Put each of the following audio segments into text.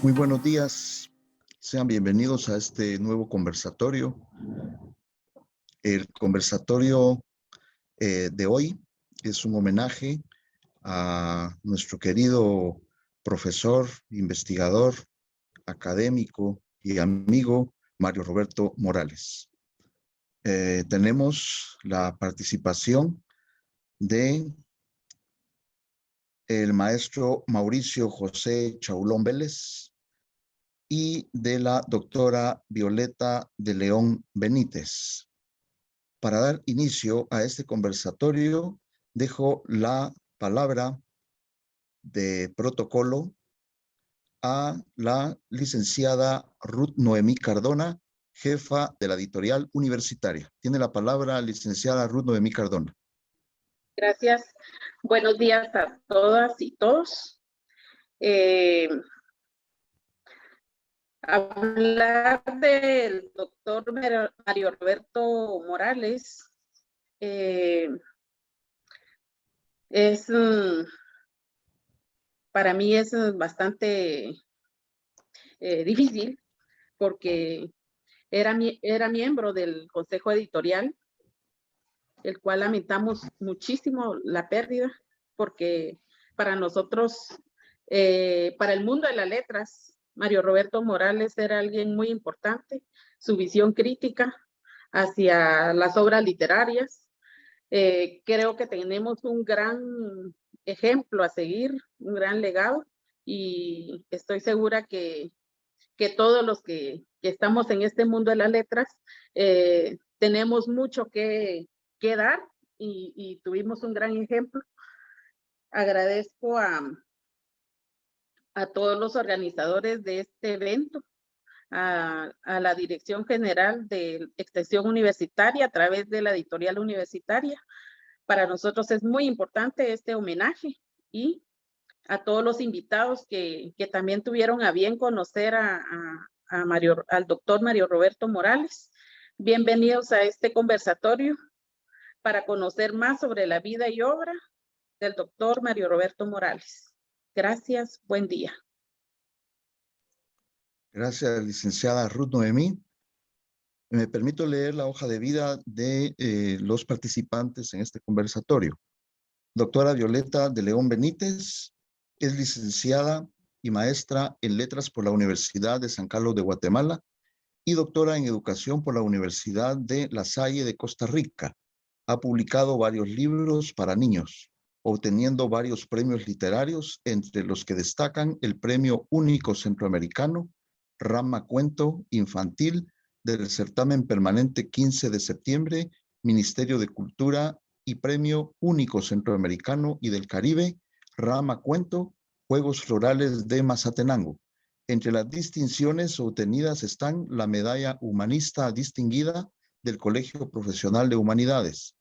Muy buenos días, sean bienvenidos a este nuevo conversatorio. El conversatorio de hoy es un homenaje a nuestro querido profesor, investigador, académico y amigo Mario Roberto Morales. Tenemos la participación de el maestro Mauricio José Chaulón Vélez y de la doctora Violeta de León Benítez. Para dar inicio a este conversatorio, dejo la palabra de protocolo a la licenciada Ruth Noemí Cardona, jefa de la editorial universitaria. Tiene la palabra licenciada Ruth Noemí Cardona. Gracias. Buenos días a todas y todos. Hablar del doctor Mario Roberto Morales para mí es bastante difícil porque era miembro del consejo editorial, el cual lamentamos muchísimo la pérdida, porque para nosotros, para el mundo de las letras, Mario Roberto Morales era alguien muy importante, su visión crítica hacia las obras literarias. Creo que tenemos un gran ejemplo a seguir, un gran legado, y estoy segura que todos los que estamos en este mundo de las letras tenemos mucho que dar y tuvimos un gran ejemplo. Agradezco a todos los organizadores de este evento, a la Dirección General de Extensión Universitaria a través de la editorial universitaria. Para nosotros es muy importante este homenaje y a todos los invitados que también tuvieron a bien conocer al doctor Mario Roberto Morales. Bienvenidos a este conversatorio para conocer más sobre la vida y obra del doctor Mario Roberto Morales. Gracias, buen día. Gracias, licenciada Ruth Noemí. Me permito leer la hoja de vida de los participantes en este conversatorio. Doctora Violeta de León Benítez es licenciada y maestra en Letras por la Universidad de San Carlos de Guatemala y doctora en Educación por la Universidad de La Salle de Costa Rica. Ha publicado varios libros para niños, obteniendo varios premios literarios, entre los que destacan el Premio Único Centroamericano, Rama Cuento Infantil, del certamen permanente 15 de septiembre, Ministerio de Cultura, y Premio Único Centroamericano y del Caribe, Rama Cuento, Juegos Florales de Mazatenango. Entre las distinciones obtenidas están la Medalla Humanista Distinguida del Colegio Profesional de Humanidades.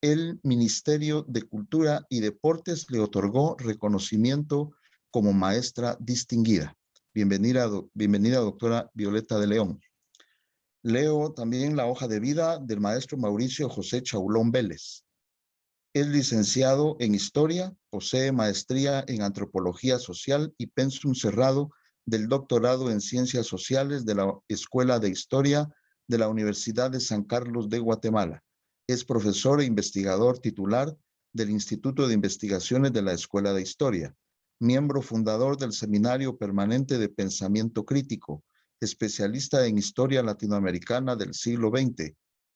El Ministerio de Cultura y Deportes le otorgó reconocimiento como maestra distinguida. Bienvenida, doctora Violeta de León. Leo también la hoja de vida del maestro Mauricio José Chaulón Vélez. Es licenciado en Historia, posee maestría en Antropología Social y pensum cerrado del doctorado en Ciencias Sociales de la Escuela de Historia de la Universidad de San Carlos de Guatemala. Es profesor e investigador titular del Instituto de Investigaciones de la Escuela de Historia, miembro fundador del Seminario Permanente de Pensamiento Crítico, especialista en Historia Latinoamericana del siglo XX,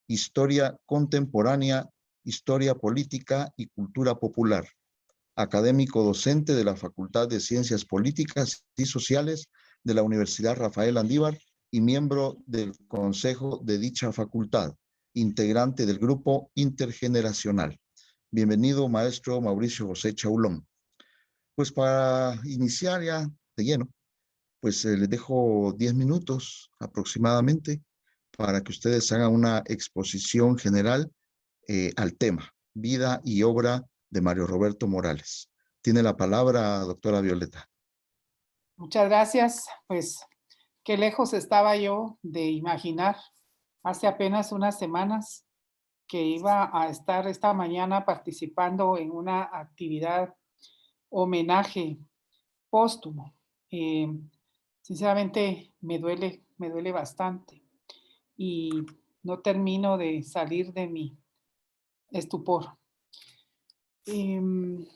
Historia Contemporánea, Historia Política y Cultura Popular, académico docente de la Facultad de Ciencias Políticas y Sociales de la Universidad Rafael Andívar y miembro del consejo de dicha facultad, integrante del grupo intergeneracional. Bienvenido, maestro Mauricio José Chaulón. Pues para iniciar ya de lleno, pues les dejo 10 minutos aproximadamente para que ustedes hagan una exposición general al tema, vida y obra de Mario Roberto Morales. Tiene la palabra, doctora Violeta. Muchas gracias. Pues qué lejos estaba yo de imaginar hace apenas unas semanas que iba a estar esta mañana participando en una actividad homenaje póstumo. Sinceramente me duele bastante y no termino de salir de mi estupor. Em,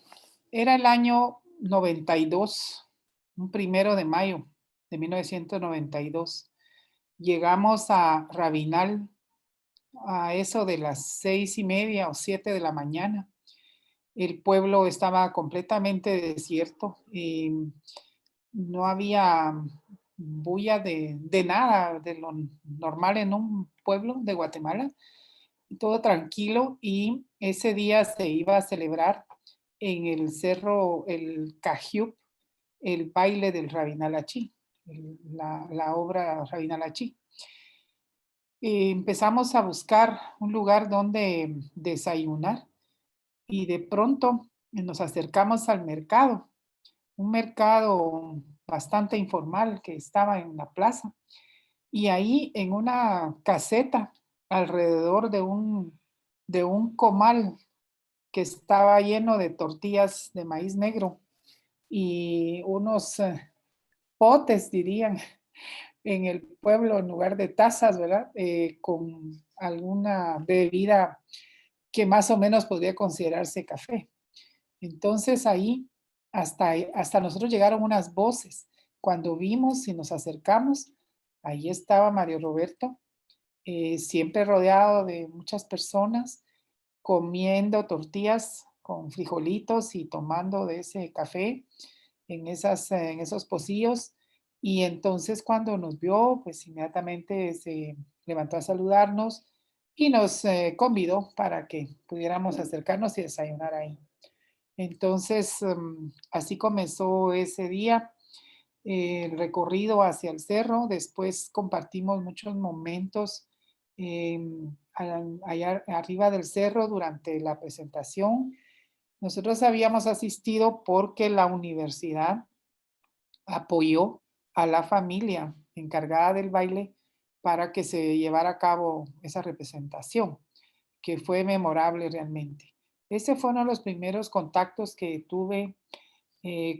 Era el año 92, un 1 de mayo de 1992. Llegamos a Rabinal a eso de las 6:30 o 7 de la mañana. El pueblo estaba completamente desierto. No había bulla de nada, de lo normal en un pueblo de Guatemala, todo tranquilo, y ese día se iba a celebrar en el cerro El Cajiup el baile del Rabinal Achí, la obra Rabinal Achí. Empezamos a buscar un lugar donde desayunar y de pronto nos acercamos al mercado, un mercado bastante informal que estaba en la plaza. Y ahí en una caseta, alrededor de un comal que estaba lleno de tortillas de maíz negro y unos potes, dirían, en el pueblo en lugar de tazas, ¿verdad? Con alguna bebida que más o menos podría considerarse café. Entonces ahí hasta nosotros llegaron unas voces. Cuando vimos y nos acercamos, ahí estaba Mario Roberto, siempre rodeado de muchas personas, comiendo tortillas con frijolitos y tomando de ese café en esos pocillos. Y entonces cuando nos vio, pues inmediatamente se levantó a saludarnos y nos convidó para que pudiéramos acercarnos y desayunar ahí. Entonces, así comenzó ese día, el recorrido hacia el cerro. Después compartimos muchos momentos allá arriba del cerro durante la presentación. Nosotros habíamos asistido porque la universidad apoyó a la familia encargada del baile para que se llevara a cabo esa representación, que fue memorable realmente. Ese fue uno de los primeros contactos que tuve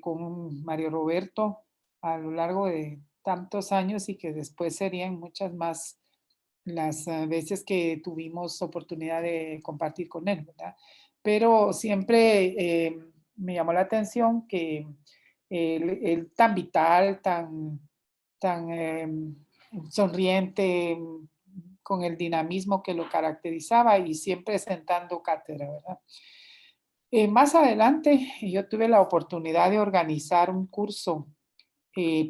con Mario Roberto a lo largo de tantos años y que después serían muchas más las veces que tuvimos oportunidad de compartir con él, ¿verdad? Pero siempre me llamó la atención que él tan vital, tan sonriente, con el dinamismo que lo caracterizaba y siempre sentando cátedra, ¿verdad? Más adelante yo tuve la oportunidad de organizar un curso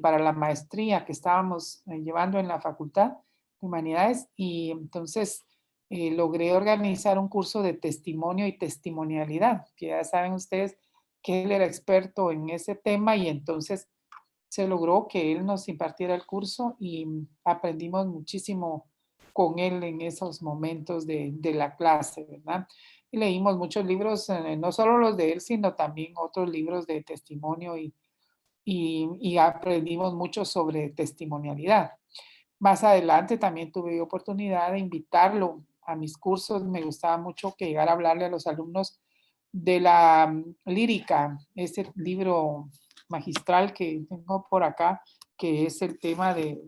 para la maestría que estábamos llevando en la Facultad de Humanidades, y entonces logré organizar un curso de testimonio y testimonialidad, que ya saben ustedes que él era experto en ese tema, y entonces se logró que él nos impartiera el curso y aprendimos muchísimo con él en esos momentos de la clase, ¿verdad? Y leímos muchos libros, no solo los de él, sino también otros libros de testimonio y aprendimos mucho sobre testimonialidad. Más adelante también tuve oportunidad de invitarlo a mis cursos. Me gustaba mucho que llegara a hablarle a los alumnos de la lírica, ese libro magistral que tengo por acá, que es el tema de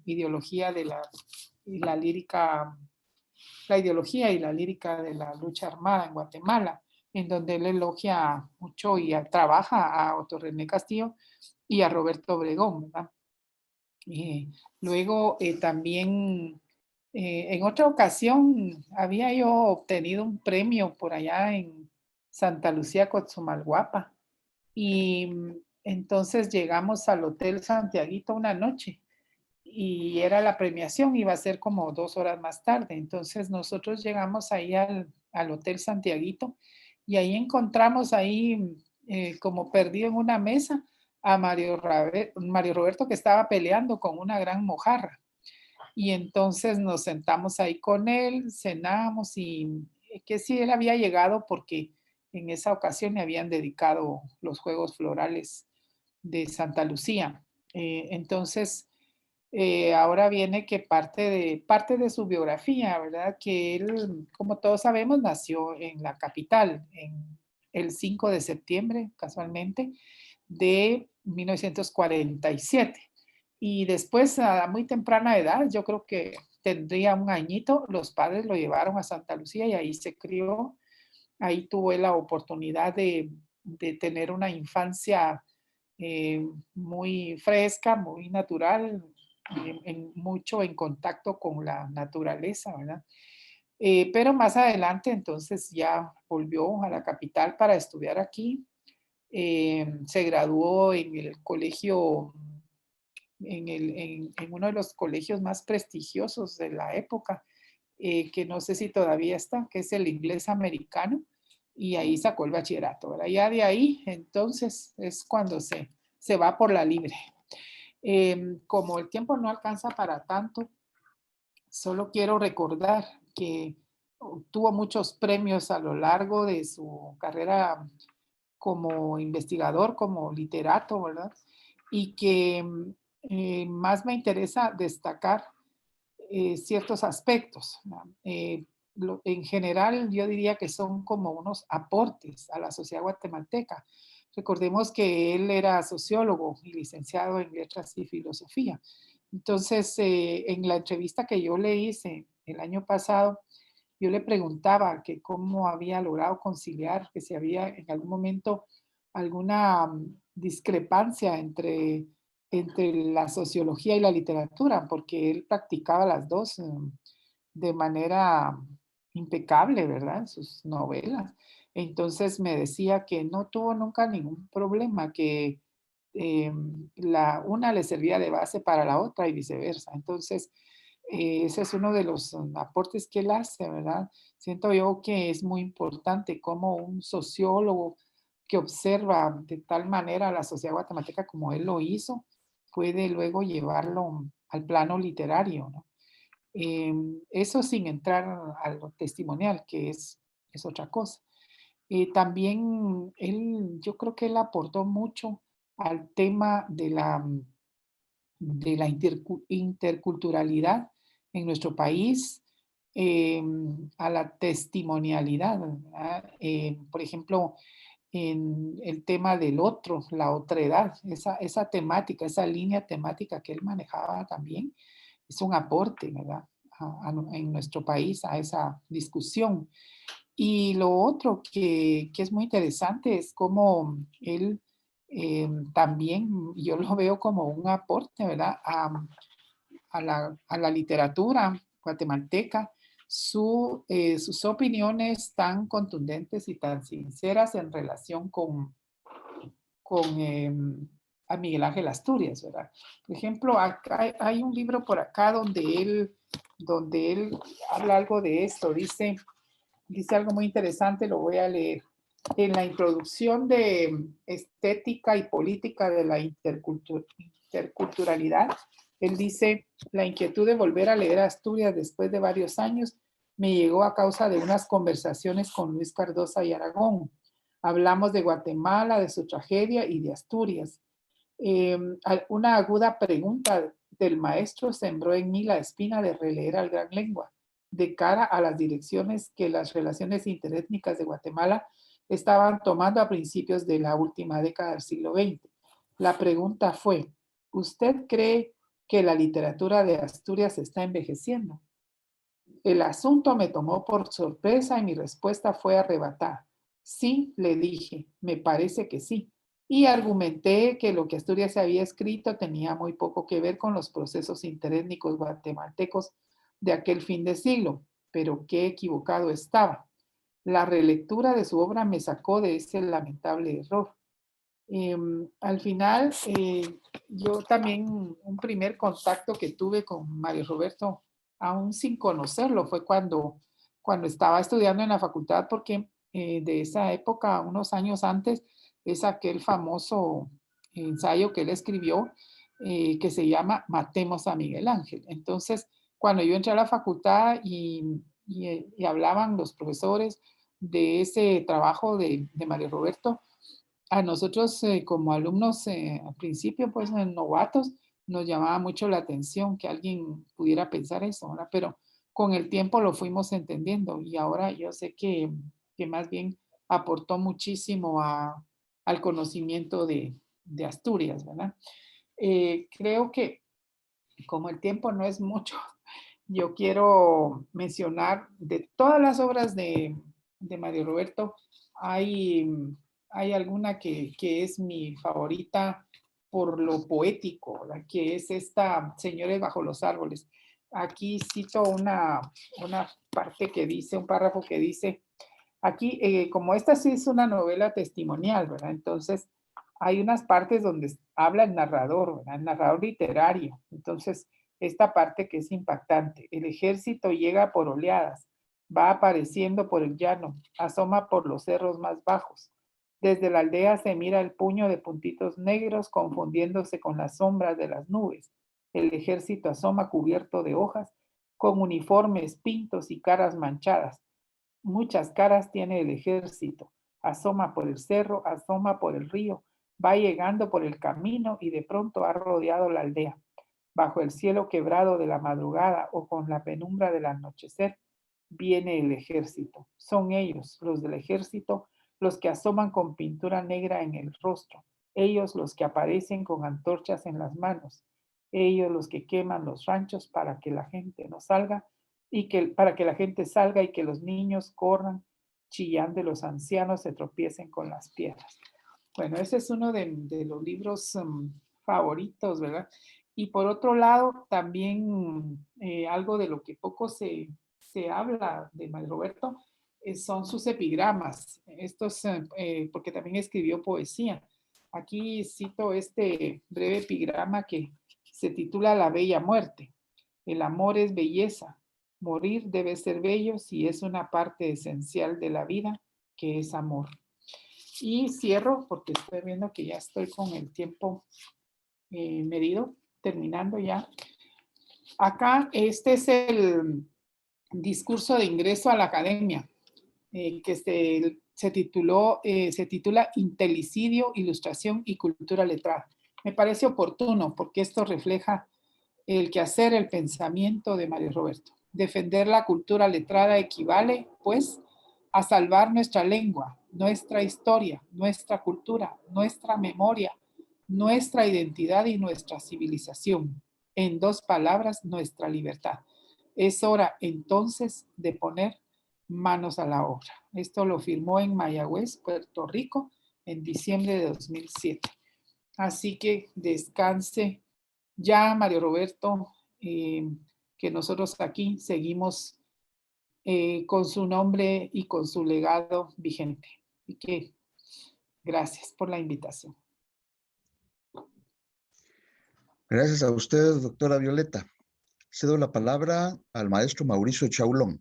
ideología de la lírica, la ideología y la lírica de la lucha armada en Guatemala, en donde él elogia mucho y trabaja a Otto René Castillo y a Roberto Obregón, ¿verdad? Luego también en otra ocasión había yo obtenido un premio por allá en Santa Lucía, Coatzamalguapa, y entonces llegamos al Hotel Santiaguito una noche y era la premiación, iba a ser como 2 horas más tarde. Entonces nosotros llegamos ahí al Hotel Santiaguito y ahí encontramos ahí como perdido en una mesa a Mario Roberto, que estaba peleando con una gran mojarra. Y entonces nos sentamos ahí con él, cenamos, y que sí, él había llegado porque en esa ocasión le habían dedicado los Juegos Florales de Santa Lucía. Entonces, ahora viene que parte de su biografía, ¿verdad? Que él, como todos sabemos, nació en la capital, en el 5 de septiembre, casualmente, de 1947. Y después, a muy temprana edad, yo creo que tendría un añito, los padres lo llevaron a Santa Lucía y ahí se crió. Ahí tuve la oportunidad de tener una infancia muy fresca, muy natural, mucho en contacto con la naturaleza, ¿verdad? Pero más adelante, entonces ya volvió a la capital para estudiar aquí. Se graduó en el colegio, en uno de los colegios más prestigiosos de la época, que no sé si todavía está, que es el Inglés Americano, y ahí sacó el bachillerato, ¿verdad? Ya de ahí, entonces, es cuando se va por la libre. Como el tiempo no alcanza para tanto, solo quiero recordar que obtuvo muchos premios a lo largo de su carrera como investigador, como literato, ¿verdad? Y que más me interesa destacar ciertos aspectos, ¿no? En general, yo diría que son como unos aportes a la sociedad guatemalteca. Recordemos que él era sociólogo y licenciado en letras y filosofía. Entonces, en la entrevista que yo le hice el año pasado, yo le preguntaba que cómo había logrado conciliar, que si había en algún momento alguna discrepancia entre la sociología y la literatura, porque él practicaba las dos de manera impecable, ¿verdad? Sus novelas. Entonces me decía que no tuvo nunca ningún problema, que una le servía de base para la otra y viceversa. Entonces, ese es uno de los aportes que él hace, ¿verdad? Siento yo que es muy importante como un sociólogo que observa de tal manera la sociedad guatemalteca como él lo hizo, puede luego llevarlo al plano literario, ¿no? Eso sin entrar a lo testimonial, que es otra cosa. También yo creo que él aportó mucho al tema de la interculturalidad en nuestro país, a la testimonialidad, ¿verdad? Por ejemplo, en el tema del otro, la otredad, esa temática, esa línea temática que él manejaba también, es un aporte, ¿verdad? En nuestro país a esa discusión. Y lo otro que es muy interesante es cómo él también, yo lo veo como un aporte, ¿verdad? A la literatura guatemalteca, sus opiniones tan contundentes y tan sinceras en relación con a Miguel Ángel Asturias, ¿verdad? Por ejemplo, acá hay un libro por acá donde él habla algo de esto, dice algo muy interesante, lo voy a leer. En la introducción de estética y política de la interculturalidad, él dice, la inquietud de volver a leer Asturias después de varios años me llegó a causa de unas conversaciones con Luis Cardosa y Aragón. Hablamos de Guatemala, de su tragedia y de Asturias. Una aguda pregunta del maestro sembró en mí la espina de releer al Gran Lengua de cara a las direcciones que las relaciones interétnicas de Guatemala estaban tomando a principios de la última década del siglo XX. La pregunta fue, ¿usted cree que la literatura de Asturias está envejeciendo? El asunto me tomó por sorpresa y mi respuesta fue arrebatada. Sí, le dije, me parece que sí. Y argumenté que lo que Asturias había escrito tenía muy poco que ver con los procesos interétnicos guatemaltecos de aquel fin de siglo, pero qué equivocado estaba. La relectura de su obra me sacó de ese lamentable error. Al final, yo también un primer contacto que tuve con Mario Roberto, aún sin conocerlo, fue cuando estaba estudiando en la facultad, porque de esa época, unos años antes, es aquel famoso ensayo que él escribió que se llama Matemos a Miguel Ángel. Entonces, cuando yo entré a la facultad y hablaban los profesores de ese trabajo de Mario Roberto, a nosotros como alumnos al principio, pues novatos, nos llamaba mucho la atención que alguien pudiera pensar eso, ¿verdad? Pero con el tiempo lo fuimos entendiendo y ahora yo sé que más bien aportó muchísimo al conocimiento de Asturias, ¿verdad? Creo que como el tiempo no es mucho, yo quiero mencionar de todas las obras de Mario Roberto, hay, hay alguna que es mi favorita por lo poético, ¿verdad? Que es esta Señores bajo los árboles. Aquí cito una parte que dice, un párrafo que dice, aquí, como esta sí es una novela testimonial, ¿verdad? Entonces, hay unas partes donde habla el narrador, ¿verdad? El narrador literario. Entonces, esta parte que es impactante. El ejército llega por oleadas, va apareciendo por el llano, asoma por los cerros más bajos. Desde la aldea se mira el puño de puntitos negros confundiéndose con las sombras de las nubes. El ejército asoma cubierto de hojas, con uniformes, pintos y caras manchadas. Muchas caras tiene el ejército. Asoma por el cerro, asoma por el río, va llegando por el camino y de pronto ha rodeado la aldea. Bajo el cielo quebrado de la madrugada o con la penumbra del anochecer, viene el ejército. Son ellos, los del ejército, los que asoman con pintura negra en el rostro. Ellos los que aparecen con antorchas en las manos. Ellos los que queman los ranchos para que la gente no salga y que para que la gente salga y que los niños corran chillando y los ancianos se tropiecen con las piedras. Bueno, ese es uno de los libros favoritos, ¿verdad? Y por otro lado, también algo de lo que poco se habla de Mario Roberto son sus epigramas. Estos, porque también escribió poesía. Aquí cito este breve epigrama que se titula La Bella Muerte. El amor es belleza. Morir debe ser bello si es una parte esencial de la vida, que es amor. Y cierro porque estoy viendo que ya estoy con el tiempo medido, terminando ya. Acá este es el discurso de ingreso a la academia, que se titula Intelicidio, Ilustración y Cultura Letrada. Me parece oportuno porque esto refleja el quehacer, el pensamiento de Mario Roberto. Defender la cultura letrada equivale, pues, a salvar nuestra lengua, nuestra historia, nuestra cultura, nuestra memoria, nuestra identidad y nuestra civilización. En dos palabras, nuestra libertad. Es hora entonces de poner manos a la obra. Esto lo firmó en Mayagüez, Puerto Rico, en diciembre de 2007. Así que descanse ya, Mario Roberto, que nosotros aquí seguimos con su nombre y con su legado vigente. Y que gracias por la invitación. Gracias a usted, doctora Violeta. Cedo la palabra al maestro Mauricio Chaulón.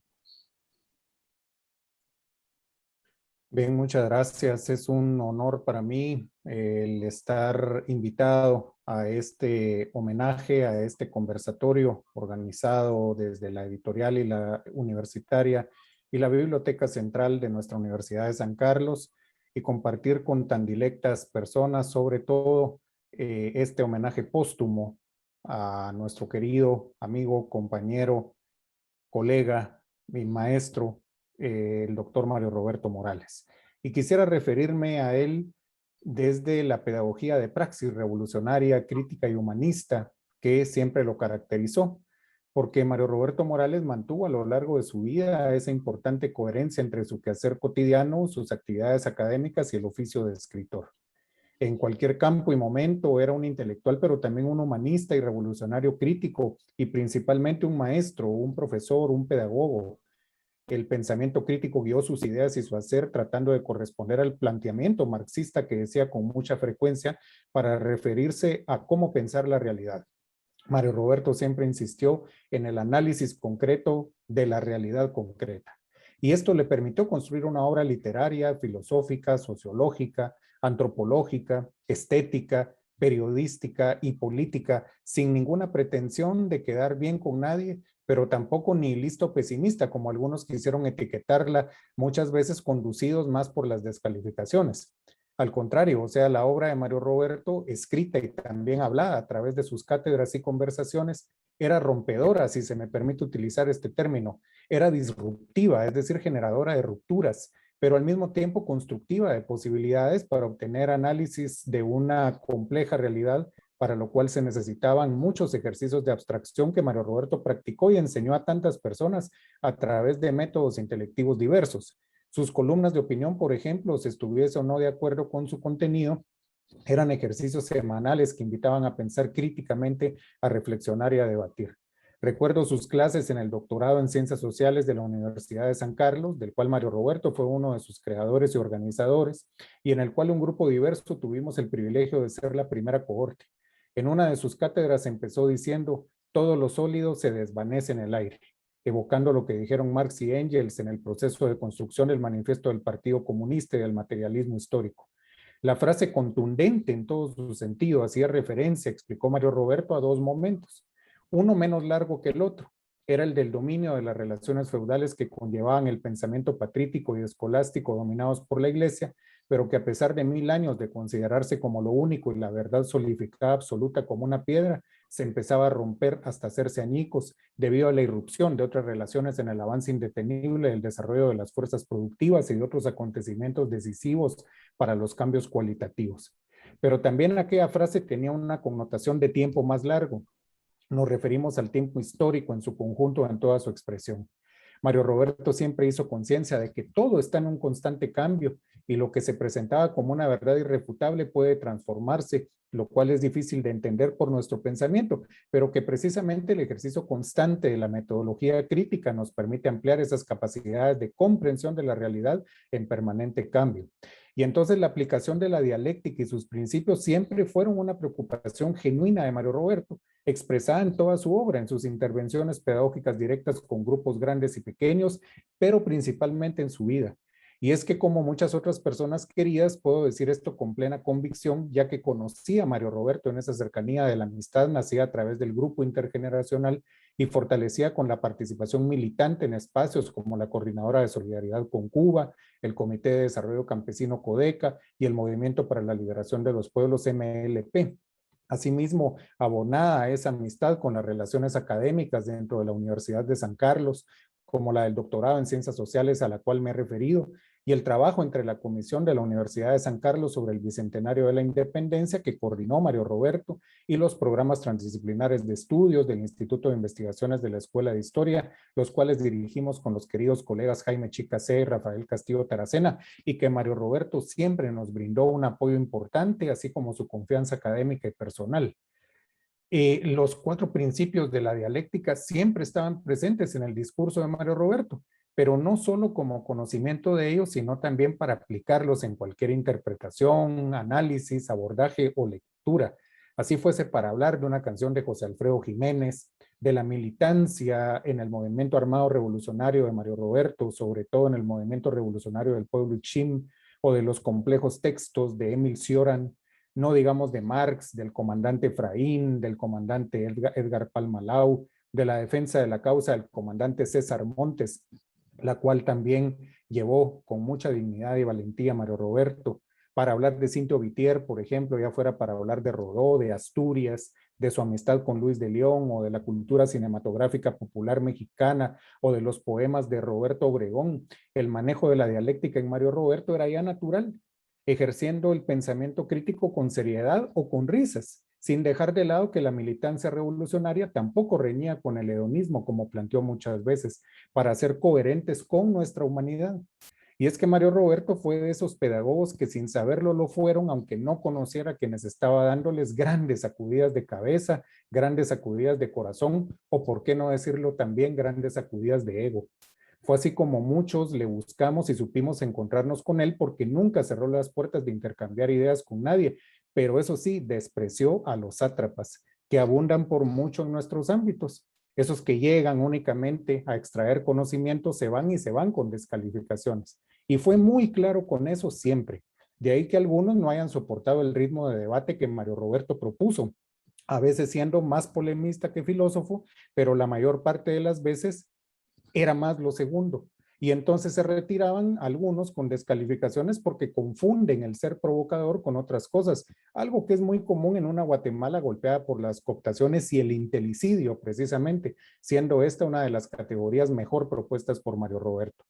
Bien, muchas gracias. Es un honor para mí el estar invitado a este homenaje, a este conversatorio organizado desde la editorial y la universitaria y la Biblioteca Central de nuestra Universidad de San Carlos y compartir con tan dilectas personas, sobre todo este homenaje póstumo a nuestro querido amigo, compañero, colega, mi maestro, el doctor Mario Roberto Morales. Y quisiera referirme a él desde la pedagogía de praxis revolucionaria, crítica y humanista que siempre lo caracterizó, porque Mario Roberto Morales mantuvo a lo largo de su vida esa importante coherencia entre su quehacer cotidiano, sus actividades académicas y el oficio de escritor. En cualquier campo y momento era un intelectual, pero también un humanista y revolucionario crítico, y principalmente un maestro, un profesor, un pedagogo. El pensamiento crítico guió sus ideas y su hacer, tratando de corresponder al planteamiento marxista que decía con mucha frecuencia para referirse a cómo pensar la realidad. Mario Roberto siempre insistió en el análisis concreto de la realidad concreta. Y esto le permitió construir una obra literaria, filosófica, sociológica, antropológica, estética, periodística y política, sin ninguna pretensión de quedar bien con nadie, pero tampoco nihilista o pesimista, como algunos quisieron etiquetarla, muchas veces conducidos más por las descalificaciones. Al contrario, o sea, la obra de Mario Roberto, escrita y también hablada a través de sus cátedras y conversaciones, era rompedora, si se me permite utilizar este término, era disruptiva, es decir, generadora de rupturas, pero al mismo tiempo constructiva de posibilidades para obtener análisis de una compleja realidad para lo cual se necesitaban muchos ejercicios de abstracción que Mario Roberto practicó y enseñó a tantas personas a través de métodos intelectivos diversos. Sus columnas de opinión, por ejemplo, si estuviese o no de acuerdo con su contenido, eran ejercicios semanales que invitaban a pensar críticamente, a reflexionar y a debatir. Recuerdo sus clases en el doctorado en Ciencias Sociales de la Universidad de San Carlos, del cual Mario Roberto fue uno de sus creadores y organizadores, y en el cual un grupo diverso tuvimos el privilegio de ser la primera cohorte. En una de sus cátedras empezó diciendo: todo lo sólido se desvanece en el aire, evocando lo que dijeron Marx y Engels en el proceso de construcción del manifiesto del Partido Comunista y del materialismo histórico. La frase contundente en todo su sentido hacía referencia, explicó Mario Roberto, a dos momentos, uno menos largo que el otro. Era el del dominio de las relaciones feudales que conllevaban el pensamiento patrítico y escolástico dominados por la Iglesia, pero que a pesar de 1000 años de considerarse como lo único y la verdad solidificada absoluta como una piedra, se empezaba a romper hasta hacerse añicos debido a la irrupción de otras relaciones en el avance indetenible del desarrollo de las fuerzas productivas y de otros acontecimientos decisivos para los cambios cualitativos. Pero también aquella frase tenía una connotación de tiempo más largo. Nos referimos al tiempo histórico en su conjunto, en toda su expresión. Mario Roberto siempre hizo conciencia de que todo está en un constante cambio y lo que se presentaba como una verdad irrefutable puede transformarse, lo cual es difícil de entender por nuestro pensamiento, pero que precisamente el ejercicio constante de la metodología crítica nos permite ampliar esas capacidades de comprensión de la realidad en permanente cambio. Y entonces la aplicación de la dialéctica y sus principios siempre fueron una preocupación genuina de Mario Roberto, expresada en toda su obra, en sus intervenciones pedagógicas directas con grupos grandes y pequeños, pero principalmente en su vida. Y es que como muchas otras personas queridas, puedo decir esto con plena convicción, ya que conocí a Mario Roberto en esa cercanía de la amistad nacida a través del grupo intergeneracional y fortalecida con la participación militante en espacios como la Coordinadora de Solidaridad con Cuba, el Comité de Desarrollo Campesino CODECA y el Movimiento para la Liberación de los Pueblos MLP. Asimismo, abonada a esa amistad con las relaciones académicas dentro de la Universidad de San Carlos, como la del doctorado en Ciencias Sociales a la cual me he referido, y el trabajo entre la Comisión de la Universidad de San Carlos sobre el Bicentenario de la Independencia que coordinó Mario Roberto y los programas transdisciplinares de estudios del Instituto de Investigaciones de la Escuela de Historia, los cuales dirigimos con los queridos colegas Jaime Chicacé y Rafael Castillo Taracena, y que Mario Roberto siempre nos brindó un apoyo importante, así como su confianza académica y personal. Los 4 principios de la dialéctica siempre estaban presentes en el discurso de Mario Roberto, pero no solo como conocimiento de ellos, sino también para aplicarlos en cualquier interpretación, análisis, abordaje o lectura. Así fuese para hablar de una canción de José Alfredo Jiménez, de la militancia en el movimiento armado revolucionario de Mario Roberto, sobre todo en el movimiento revolucionario del pueblo Ixim, o de los complejos textos de Émile Cioran, no digamos de Marx, del comandante Efraín, del comandante Edgar Palmalau, de la defensa de la causa del comandante César Montes, la cual también llevó con mucha dignidad y valentía Mario Roberto, para hablar de Cintio Vitier, por ejemplo, ya fuera para hablar de Rodó, de Asturias, de su amistad con Luis de León, o de la cultura cinematográfica popular mexicana, o de los poemas de Roberto Obregón. El manejo de la dialéctica en Mario Roberto era ya natural, ejerciendo el pensamiento crítico con seriedad o con risas, sin dejar de lado que la militancia revolucionaria tampoco reñía con el hedonismo, como planteó muchas veces, para ser coherentes con nuestra humanidad. Y es que Mario Roberto fue de esos pedagogos que sin saberlo lo fueron, aunque no conociera a quienes estaba dándoles grandes sacudidas de cabeza, grandes sacudidas de corazón, o por qué no decirlo también, grandes sacudidas de ego. Fue así como muchos le buscamos y supimos encontrarnos con él, porque nunca cerró las puertas de intercambiar ideas con nadie, pero eso sí, despreció a los sátrapas, que abundan por mucho en nuestros ámbitos. Esos que llegan únicamente a extraer conocimiento se van y se van con descalificaciones. Y fue muy claro con eso siempre. De ahí que algunos no hayan soportado el ritmo de debate que Mario Roberto propuso, a veces siendo más polemista que filósofo, pero la mayor parte de las veces era más lo segundo. Y entonces se retiraban algunos con descalificaciones porque confunden el ser provocador con otras cosas, algo que es muy común en una Guatemala golpeada por las cooptaciones y el intelicidio, precisamente, siendo esta una de las categorías mejor propuestas por Mario Roberto.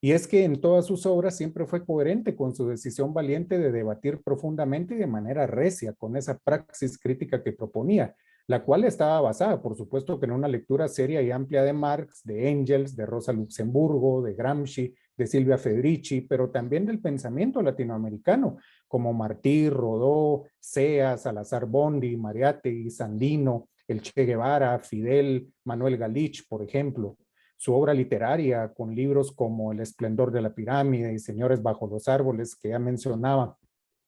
Y es que en todas sus obras siempre fue coherente con su decisión valiente de debatir profundamente y de manera recia con esa praxis crítica que proponía, la cual estaba basada, por supuesto, que en una lectura seria y amplia de Marx, de Engels, de Rosa Luxemburgo, de Gramsci, de Silvia Federici, pero también del pensamiento latinoamericano, como Martí, Rodó, Sea, Salazar Bondi, Mariátegui, Sandino, el Che Guevara, Fidel, Manuel Galich, por ejemplo. Su obra literaria, con libros como El esplendor de la pirámide y Señores bajo los árboles, que ya mencionaba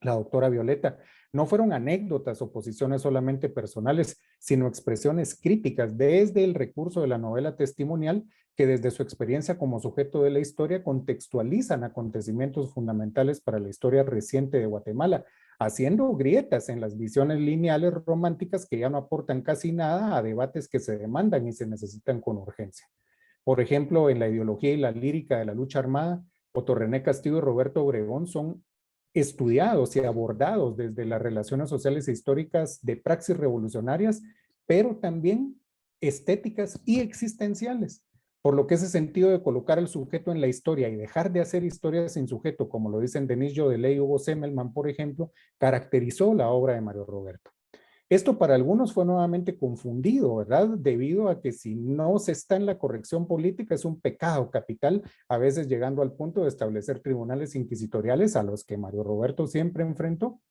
la doctora Violeta, no fueron anécdotas o posiciones solamente personales, sino expresiones críticas desde el recurso de la novela testimonial, que desde su experiencia como sujeto de la historia contextualizan acontecimientos fundamentales para la historia reciente de Guatemala, haciendo grietas en las visiones lineales románticas que ya no aportan casi nada a debates que se demandan y se necesitan con urgencia. Por ejemplo, en la ideología y la lírica de la lucha armada, Otto René Castillo y Roberto Obregón son estudiados y abordados desde las relaciones sociales e históricas de praxis revolucionarias, pero también estéticas y existenciales. Por lo que ese sentido de colocar al sujeto en la historia y dejar de hacer historias sin sujeto, como lo dicen Denis Jodeley y Hugo Semmelmann, por ejemplo, caracterizó la obra de Mario Roberto. Esto para algunos fue nuevamente confundido, ¿verdad? Debido a que si no se está en la corrección política es un pecado capital, a veces llegando al punto de establecer tribunales inquisitoriales a los que Mario Roberto siempre enfrentó.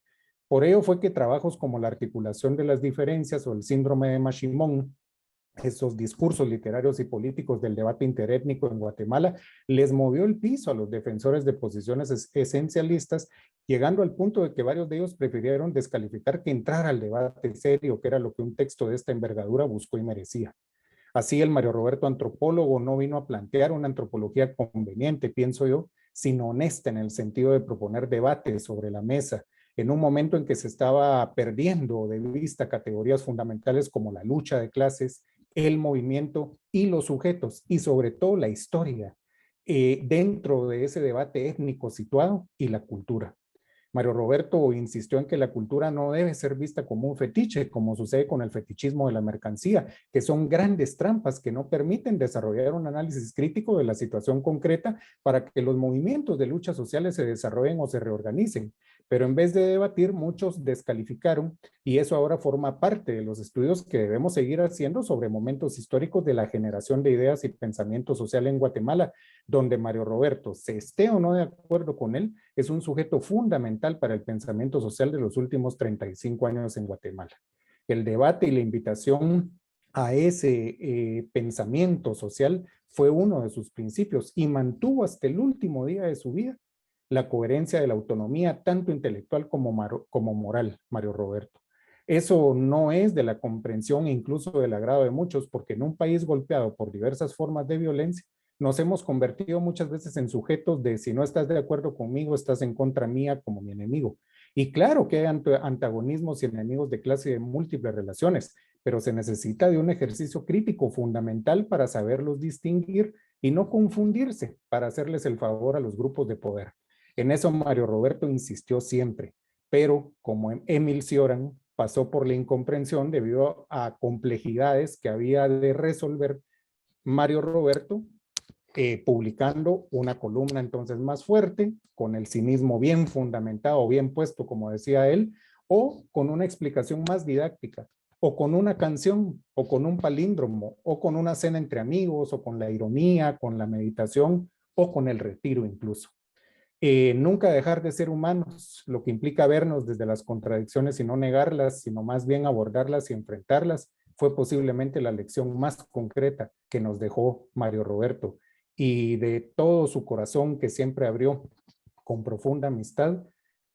Por ello fue que trabajos como la articulación de las diferencias o el síndrome de Mashimón, esos discursos literarios y políticos del debate interétnico en Guatemala, les movió el piso a los defensores de posiciones esencialistas, llegando al punto de que varios de ellos prefirieron descalificar que entrar al debate serio, que era lo que un texto de esta envergadura buscó y merecía. Así el Mario Roberto antropólogo no vino a plantear una antropología conveniente, pienso yo, sino honesta en el sentido de proponer debates sobre la mesa, en un momento en que se estaba perdiendo de vista categorías fundamentales como la lucha de clases, el movimiento y los sujetos, y sobre todo la historia, dentro de ese debate étnico situado y la cultura. Mario Roberto insistió en que la cultura no debe ser vista como un fetiche, como sucede con el fetichismo de la mercancía, que son grandes trampas que no permiten desarrollar un análisis crítico de la situación concreta para que los movimientos de luchas sociales se desarrollen o se reorganicen. Pero en vez de debatir, muchos descalificaron, y eso ahora forma parte de los estudios que debemos seguir haciendo sobre momentos históricos de la generación de ideas y pensamiento social en Guatemala, donde Mario Roberto, se esté o no de acuerdo con él, es un sujeto fundamental para el pensamiento social de los últimos 35 años en Guatemala. El debate y la invitación a ese pensamiento social fue uno de sus principios y mantuvo hasta el último día de su vida la coherencia de la autonomía, tanto intelectual como moral, Mario Roberto. Eso no es de la comprensión e incluso del agrado de muchos, porque en un país golpeado por diversas formas de violencia, nos hemos convertido muchas veces en sujetos de si no estás de acuerdo conmigo, estás en contra mía como mi enemigo. Y claro que hay antagonismos y enemigos de clase y de múltiples relaciones, pero se necesita de un ejercicio crítico fundamental para saberlos distinguir y no confundirse para hacerles el favor a los grupos de poder. En eso Mario Roberto insistió siempre, pero como Emil Cioran pasó por la incomprensión debido a complejidades que había de resolver, Mario Roberto publicando una columna entonces más fuerte, con el cinismo bien fundamentado, bien puesto, como decía él, o con una explicación más didáctica, o con una canción, o con un palíndromo, o con una cena entre amigos, o con la ironía, con la meditación, o con el retiro incluso. Nunca dejar de ser humanos, lo que implica vernos desde las contradicciones y no negarlas, sino más bien abordarlas y enfrentarlas, fue posiblemente la lección más concreta que nos dejó Mario Roberto. Y de todo su corazón que siempre abrió con profunda amistad,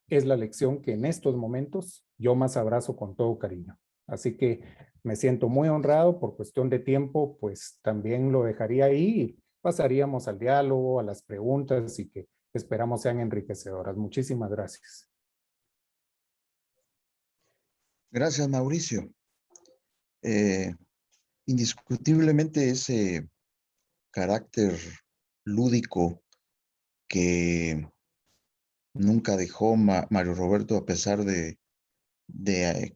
es la lección que en estos momentos yo más abrazo con todo cariño. Así que me siento muy honrado. Por cuestión de tiempo, pues también lo dejaría ahí y pasaríamos al diálogo, a las preguntas y que esperamos sean enriquecedoras. Muchísimas gracias. Gracias, Mauricio. Indiscutiblemente ese carácter lúdico que nunca dejó Mario Roberto, a pesar de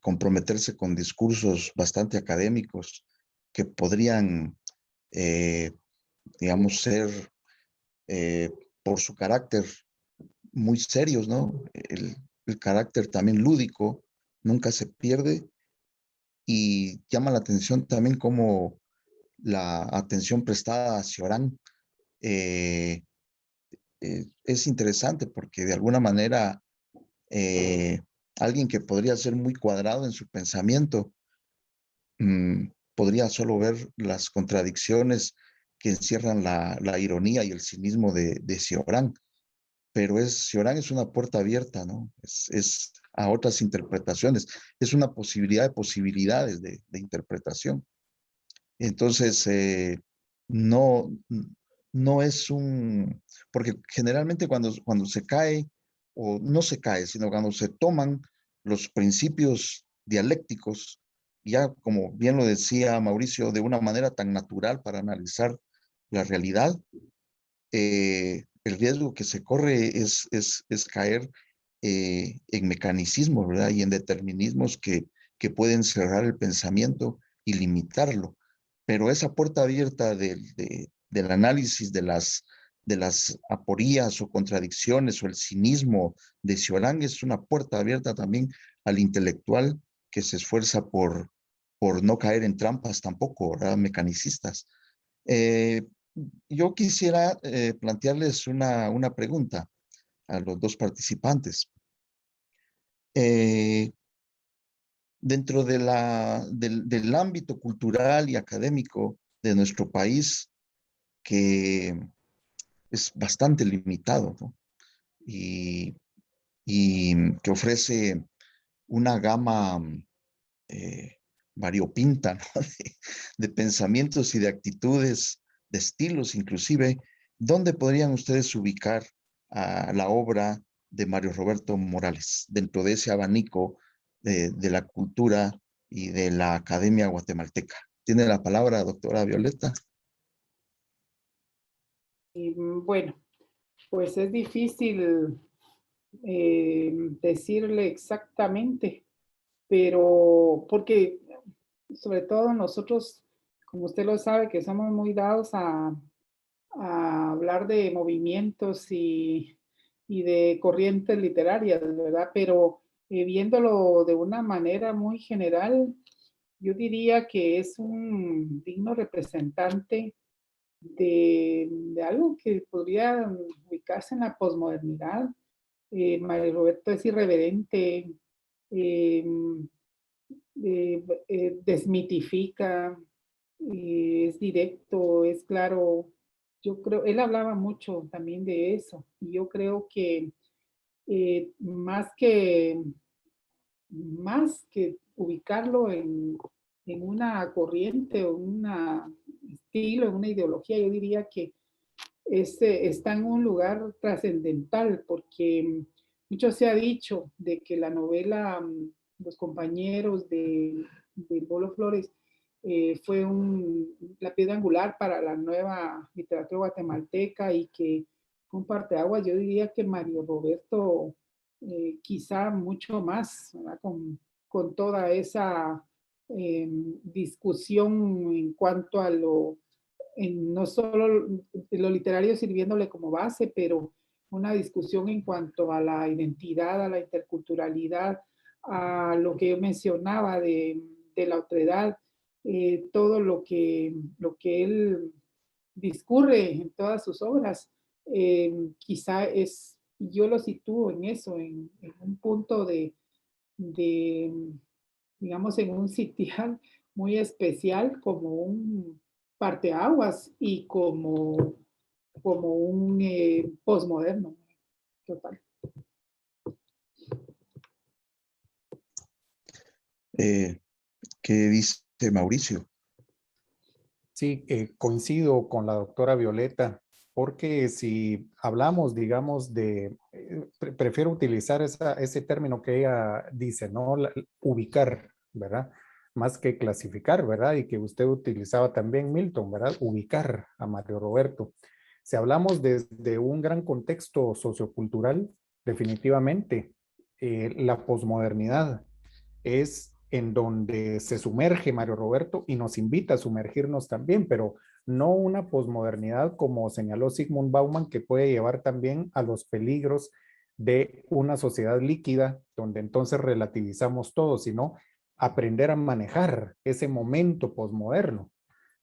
comprometerse con discursos bastante académicos que podrían, digamos, ser por su carácter muy serios, ¿no? El carácter también lúdico nunca se pierde y llama la atención también como la atención prestada a Cioran es interesante porque de alguna manera alguien que podría ser muy cuadrado en su pensamiento podría solo ver las contradicciones que encierran la ironía y el cinismo de Cioran, pero Cioran es una puerta abierta, ¿no? Es a otras interpretaciones, es una posibilidad de posibilidades de interpretación. Entonces, no, no es porque generalmente cuando se cae, o no se cae, sino cuando se toman los principios dialécticos, ya como bien lo decía Mauricio, de una manera tan natural para analizar la realidad, el riesgo que se corre es caer en mecanicismos, ¿verdad? Y en determinismos que pueden cerrar el pensamiento y limitarlo. Pero esa puerta abierta del análisis de las aporías o contradicciones o el cinismo de Cioran es una puerta abierta también al intelectual que se esfuerza por no caer en trampas tampoco, ¿verdad? Mecanicistas. Yo quisiera plantearles una pregunta a los dos participantes. Dentro del ámbito cultural y académico de nuestro país, que es bastante limitado, ¿no? y que ofrece una gama variopinta, ¿no? de pensamientos y de actitudes, de estilos inclusive, ¿dónde podrían ustedes ubicar a la obra de Mario Roberto Morales dentro de ese abanico de la cultura y de la Academia Guatemalteca? Tiene la palabra, doctora Violeta. Bueno, pues es difícil decirle exactamente, pero porque sobre todo nosotros, como usted lo sabe, que somos muy dados a hablar de movimientos y de corrientes literarias, ¿verdad? Pero viéndolo de una manera muy general, yo diría que es un digno representante de algo que podría ubicarse en la posmodernidad. Mario Roberto es irreverente, eh, desmitifica, es directo, es claro. Yo creo, él hablaba mucho también de eso, y yo creo que más que ubicarlo en una corriente o un estilo, en una ideología, yo diría que está en un lugar trascendental, porque mucho se ha dicho de que la novela Los compañeros de Bolo Flores fue la piedra angular para la nueva literatura guatemalteca y que fue un parteaguas. Yo diría que Mario Roberto quizá mucho más, ¿verdad? Con toda esa discusión en cuanto a no solo lo literario sirviéndole como base, pero una discusión en cuanto a la identidad, a la interculturalidad, a lo que yo mencionaba de la otredad, todo lo que él discurre en todas sus obras, quizá yo lo sitúo en eso, en un punto de, digamos, en un sitial muy especial como un parteaguas y como un posmoderno total. ¿Qué dice Mauricio? Sí, coincido con la doctora Violeta, porque si hablamos, digamos, prefiero utilizar ese término que ella dice, ¿no? Ubicar, ¿verdad? Más que clasificar, ¿verdad? Y que usted utilizaba también, Milton, ¿verdad? Ubicar a Mario Roberto. Si hablamos desde un gran contexto sociocultural, definitivamente, la posmodernidad es en donde se sumerge Mario Roberto y nos invita a sumergirnos también, pero no una posmodernidad como señaló Zygmunt Bauman, que puede llevar también a los peligros de una sociedad líquida, donde entonces relativizamos todo, sino aprender a manejar ese momento posmoderno,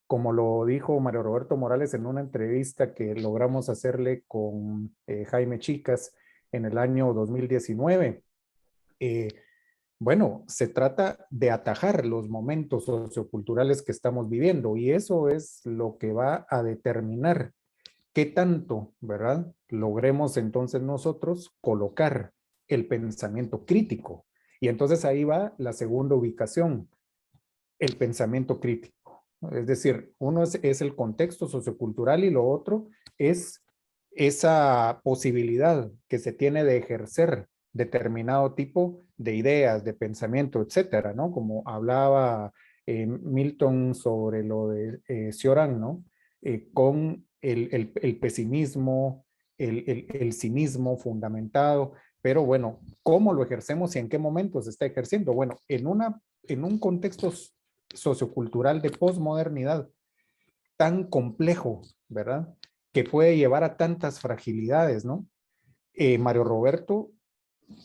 como lo dijo Mario Roberto Morales en una entrevista que logramos hacerle con Jaime Chicas en el año 2019. Bueno, se trata de atajar los momentos socioculturales que estamos viviendo y eso es lo que va a determinar qué tanto, ¿verdad? Logremos entonces nosotros colocar el pensamiento crítico. Y entonces ahí va la segunda ubicación, el pensamiento crítico. Es decir, uno es el contexto sociocultural y lo otro es esa posibilidad que se tiene de ejercer determinado tipo de ideas, de pensamiento, etcétera, ¿no? Como hablaba Milton sobre lo de Cioran, ¿no? Con el pesimismo, el cinismo fundamentado, pero bueno, ¿cómo lo ejercemos y en qué momento se está ejerciendo? Bueno, en un contexto sociocultural de posmodernidad tan complejo, ¿verdad? Que puede llevar a tantas fragilidades, ¿no? Mario Roberto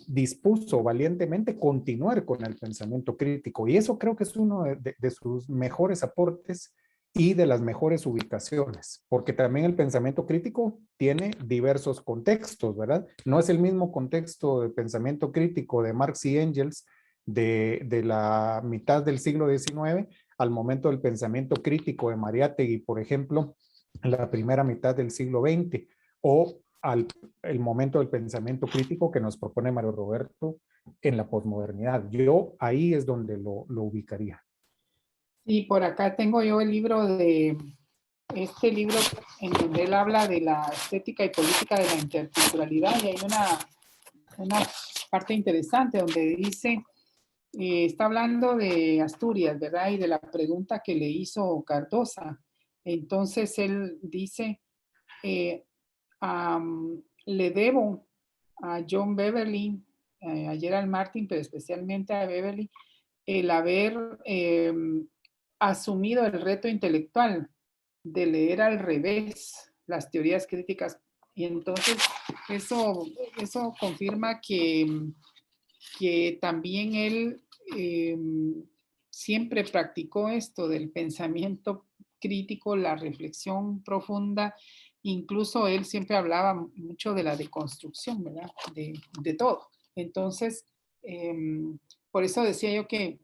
dispuso valientemente continuar con el pensamiento crítico y eso creo que es uno de sus mejores aportes y de las mejores ubicaciones, porque también el pensamiento crítico tiene diversos contextos, ¿verdad? No es el mismo contexto de pensamiento crítico de Marx y Engels de la mitad del siglo XIX al momento del pensamiento crítico de Mariátegui, por ejemplo, en la primera mitad del siglo XX, o al el momento del pensamiento crítico que nos propone Mario Roberto en la posmodernidad. Yo ahí es donde lo ubicaría. Y por acá tengo yo el libro este libro en donde él habla de la estética y política de la interculturalidad y hay una parte interesante donde dice, está hablando de Asturias, ¿verdad? Y de la pregunta que le hizo Cardosa. Entonces él dice, le debo a John Beverly, a Gerald Martin, pero especialmente a Beverly, el haber asumido el reto intelectual de leer al revés las teorías críticas. Y entonces eso confirma que también él siempre practicó esto del pensamiento crítico, la reflexión profunda. Incluso él siempre hablaba mucho de la deconstrucción, ¿verdad? De todo. Entonces, por eso decía yo que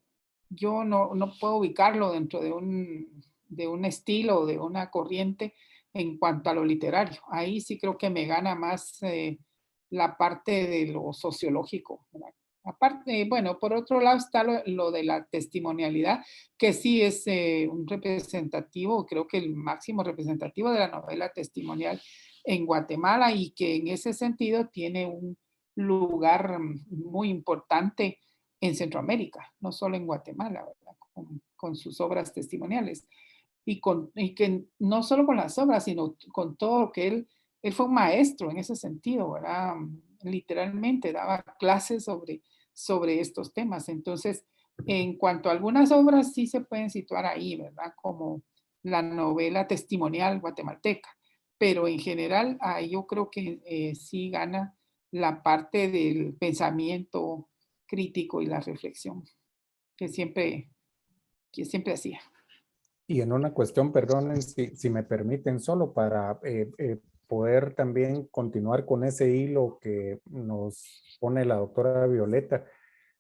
yo no puedo ubicarlo dentro de un estilo, de una corriente en cuanto a lo literario. Ahí sí creo que me gana más la parte de lo sociológico, ¿verdad? Aparte, bueno, por otro lado está lo de la testimonialidad, que sí es un representativo, creo que el máximo representativo de la novela testimonial en Guatemala y que en ese sentido tiene un lugar muy importante en Centroamérica, no solo en Guatemala, ¿verdad? Con sus obras testimoniales. Y que no solo con las obras, sino con todo lo que él fue un maestro en ese sentido, ¿verdad? Literalmente daba clases sobre estos temas. Entonces, en cuanto a algunas obras, sí se pueden situar ahí, ¿verdad? Como la novela testimonial guatemalteca. Pero en general, ahí yo creo que sí gana la parte del pensamiento crítico y la reflexión que siempre hacía. Y en una cuestión, perdonen si me permiten, solo para poder también continuar con ese hilo que nos pone la doctora Violeta.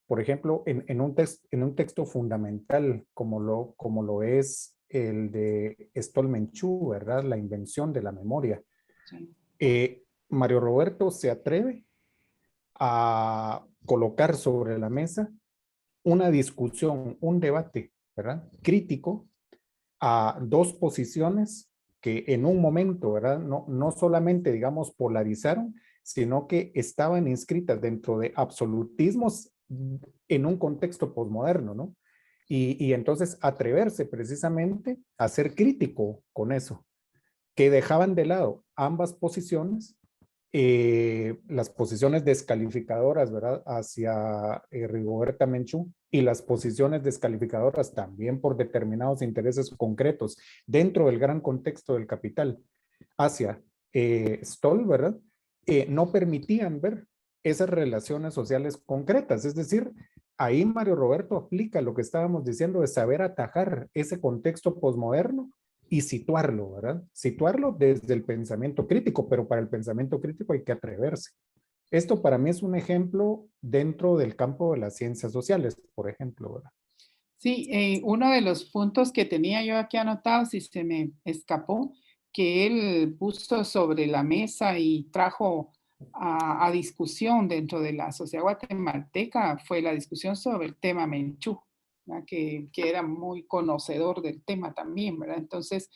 Por ejemplo, en un texto fundamental como lo es el de Stolmenchú, ¿verdad? La invención de la memoria. Sí. Mario Roberto se atreve a colocar sobre la mesa una discusión, un debate, ¿verdad? Crítico a dos posiciones que en un momento, ¿verdad? No solamente, digamos, polarizaron, sino que estaban inscritas dentro de absolutismos en un contexto posmoderno, ¿no? Y entonces atreverse precisamente a ser crítico con eso, que dejaban de lado ambas posiciones las posiciones descalificadoras, ¿verdad? Hacia Rigoberta Menchú y las posiciones descalificadoras también por determinados intereses concretos dentro del gran contexto del capital hacia Stoll, ¿verdad? No permitían ver esas relaciones sociales concretas. Es decir, ahí Mario Roberto aplica lo que estábamos diciendo de saber atajar ese contexto posmoderno y situarlo, ¿verdad? Situarlo desde el pensamiento crítico, pero para el pensamiento crítico hay que atreverse. Esto para mí es un ejemplo dentro del campo de las ciencias sociales, por ejemplo, ¿verdad? Sí, uno de los puntos que tenía yo aquí anotados y se me escapó, que él puso sobre la mesa y trajo a discusión dentro de la sociedad guatemalteca, fue la discusión sobre el tema Menchú, que era muy conocedor del tema también, ¿verdad? Entonces,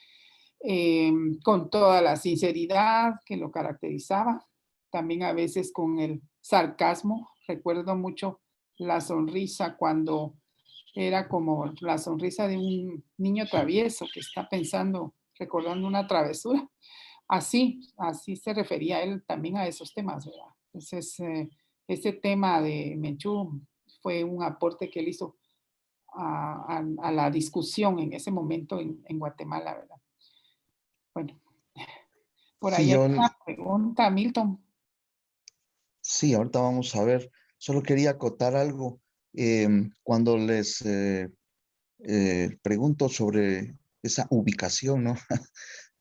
con toda la sinceridad que lo caracterizaba, también a veces con el sarcasmo. Recuerdo mucho la sonrisa cuando era como la sonrisa de un niño travieso que está pensando, recordando una travesura. Así se refería él también a esos temas, ¿verdad? Entonces, ese tema de Menchú fue un aporte que él hizo a la discusión en ese momento en Guatemala, ¿verdad? Bueno, por Sí, ahí hay una pregunta, Milton. sí, ahorita vamos a ver. Solo quería acotar algo. Cuando les pregunto sobre esa ubicación, ¿no?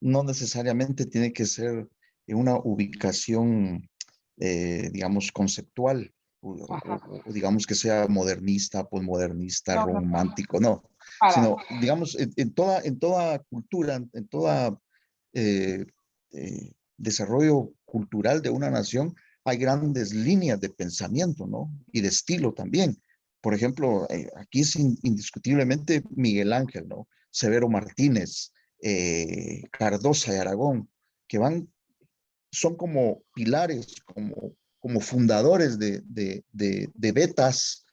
No necesariamente tiene que ser una ubicación, digamos, conceptual, Ajá. o digamos que sea modernista, posmodernista, No, no, no, romántico, no, para. sino, digamos, en toda cultura, en toda desarrollo cultural de una nación, hay grandes líneas de pensamiento, ¿no? Y de estilo también. Por ejemplo, aquí es indiscutiblemente Miguel Ángel, ¿no? Severo Martínez, Cardosa y Aragón, que son como pilares, como fundadores de vetas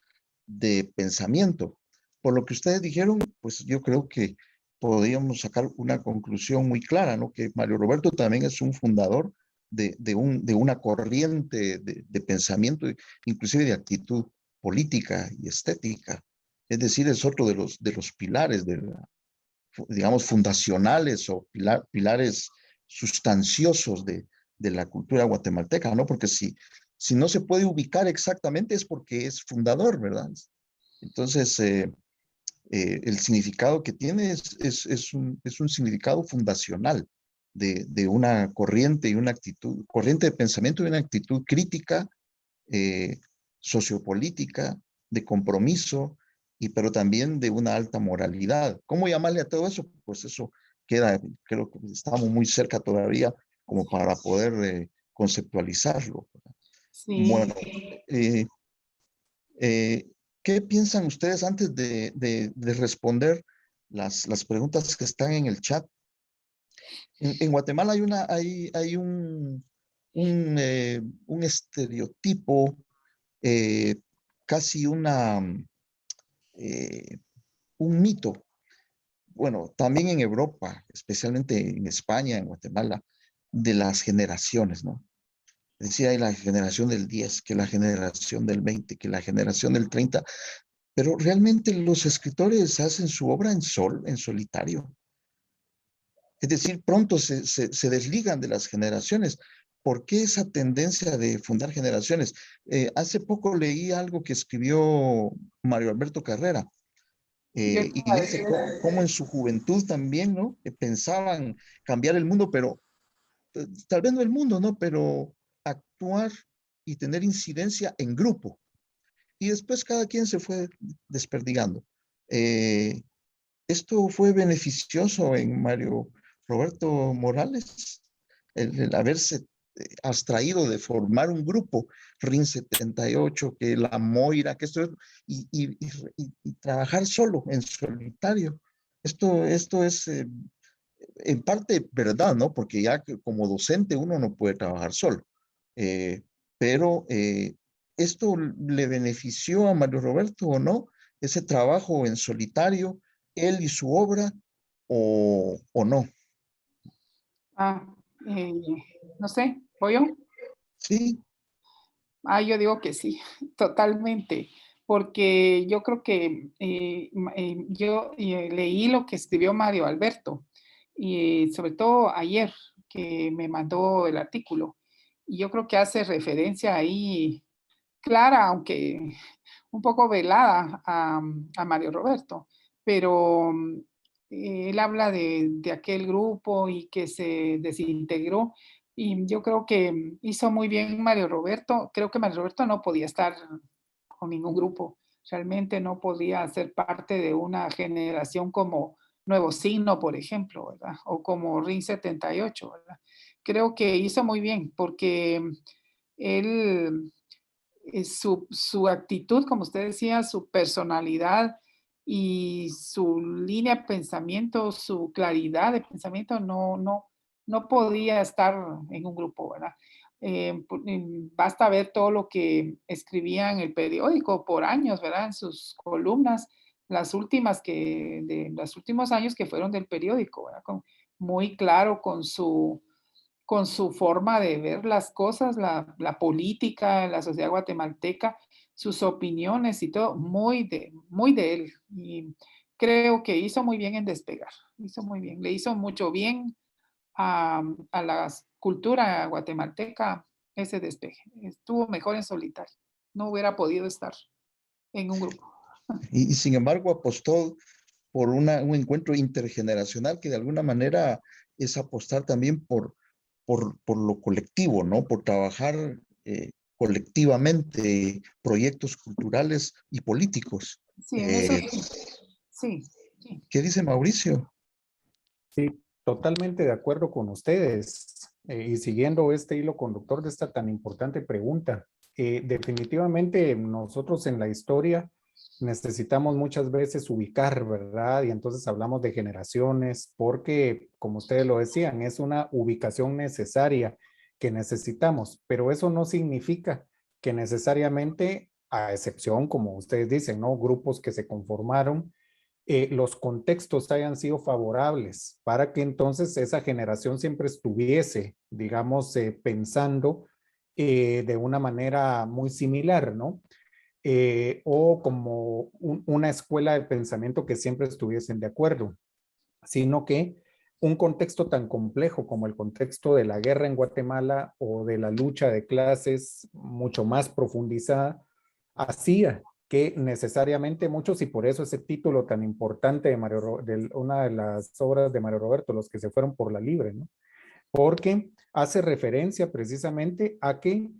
de pensamiento. Por lo que ustedes dijeron, pues yo creo que podríamos sacar una conclusión muy clara, ¿no? Que Mario Roberto también es un fundador de una corriente de pensamiento, inclusive de actitud política y estética. Es decir, es otro de los pilares digamos, fundacionales o pilares sustanciosos de la cultura guatemalteca, ¿no? Porque si no se puede ubicar exactamente es porque es fundador, ¿verdad? Entonces, el significado que tiene es un significado fundacional de una corriente y una actitud, corriente de pensamiento y una actitud crítica, eh, sociopolítica, de compromiso, pero también de una alta moralidad. ¿Cómo llamarle a todo eso? Pues eso queda, creo que estamos muy cerca todavía como para poder conceptualizarlo. Sí, Bueno, eh, eh, ¿qué piensan ustedes antes de responder las preguntas que están en el chat? En Guatemala hay un estereotipo, eh, casi eh, un mito. Bueno, también en Europa, especialmente en España, en Guatemala, de las generaciones, ¿no? Es decir, hay la generación del 10, que la generación del 20, que la generación del 30, pero realmente los escritores hacen su obra en solitario. Es decir, pronto se desligan de las generaciones. ¿Por qué esa tendencia de fundar generaciones? Hace poco leí algo que escribió Mario Alberto Carrera, yo y dice cómo en su juventud también, ¿no? Pensaban cambiar el mundo, pero tal vez no el mundo, ¿no? Pero actuar y tener incidencia en grupo. Y después cada quien se fue desperdigando. Eh, Esto fue beneficioso en Mario Roberto Morales, el haberse abstraído de formar un grupo, RIN 78, que la Moira, que esto, y trabajar solo, en solitario. Esto es en parte verdad, ¿no? Porque ya que como docente uno no puede trabajar solo. Eh, pero ¿esto le benefició a Mario Roberto o no? Ese trabajo en solitario, él y su obra, o no. ah, eh, no sé, ¿voy yo? Sí, Yo digo que sí, totalmente, porque yo creo que yo leí lo que escribió Mario Alberto, y sobre todo ayer que me mandó el artículo, y yo creo que hace referencia ahí clara, aunque un poco velada a Mario Roberto, pero él habla de aquel grupo y que se desintegró. Y yo creo que hizo muy bien Mario Roberto. Creo que Mario Roberto no podía estar con ningún grupo. Realmente no podía ser parte de una generación como Nuevo Signo, por ejemplo, ¿verdad? O como Ring 78, ¿verdad? Creo que hizo muy bien porque él su actitud, como usted decía, su personalidad y su línea de pensamiento, su claridad de pensamiento, no podía estar en un grupo, ¿verdad? Basta ver todo lo que escribía en el periódico por años, ¿verdad? En sus columnas, las últimas de los últimos años que fueron del periódico, ¿verdad? Muy claro con su forma de ver las cosas, la política, la sociedad guatemalteca, sus opiniones y todo, muy de él. Y creo que hizo muy bien en despegar, hizo muy bien, le hizo mucho bien a la cultura guatemalteca ese despeje. Estuvo mejor en solitario, no hubiera podido estar en un grupo. y sin embargo apostó por un encuentro intergeneracional que de alguna manera es apostar también por lo colectivo, ¿no? Por trabajar colectivamente proyectos culturales y políticos. Sí, en eso sí, sí, sí. ¿Qué dice Mauricio? Sí, totalmente de acuerdo con ustedes. Y siguiendo este hilo conductor de esta tan importante pregunta, definitivamente nosotros en la historia necesitamos muchas veces ubicar, ¿verdad? Y entonces hablamos de generaciones porque, como ustedes lo decían, es una ubicación necesaria que necesitamos, pero eso no significa que necesariamente, a excepción, como ustedes dicen, ¿no? Grupos que se conformaron, los contextos hayan sido favorables para que entonces esa generación siempre estuviese, digamos, pensando de una manera muy similar, ¿no? O como una escuela de pensamiento que siempre estuviesen de acuerdo, sino que un contexto tan complejo como el contexto de la guerra en Guatemala o de la lucha de clases mucho más profundizada, hacía que necesariamente muchos, y por eso ese título tan importante de una de las obras de Mario Roberto, Los que se fueron por la libre, ¿no? Porque hace referencia precisamente a que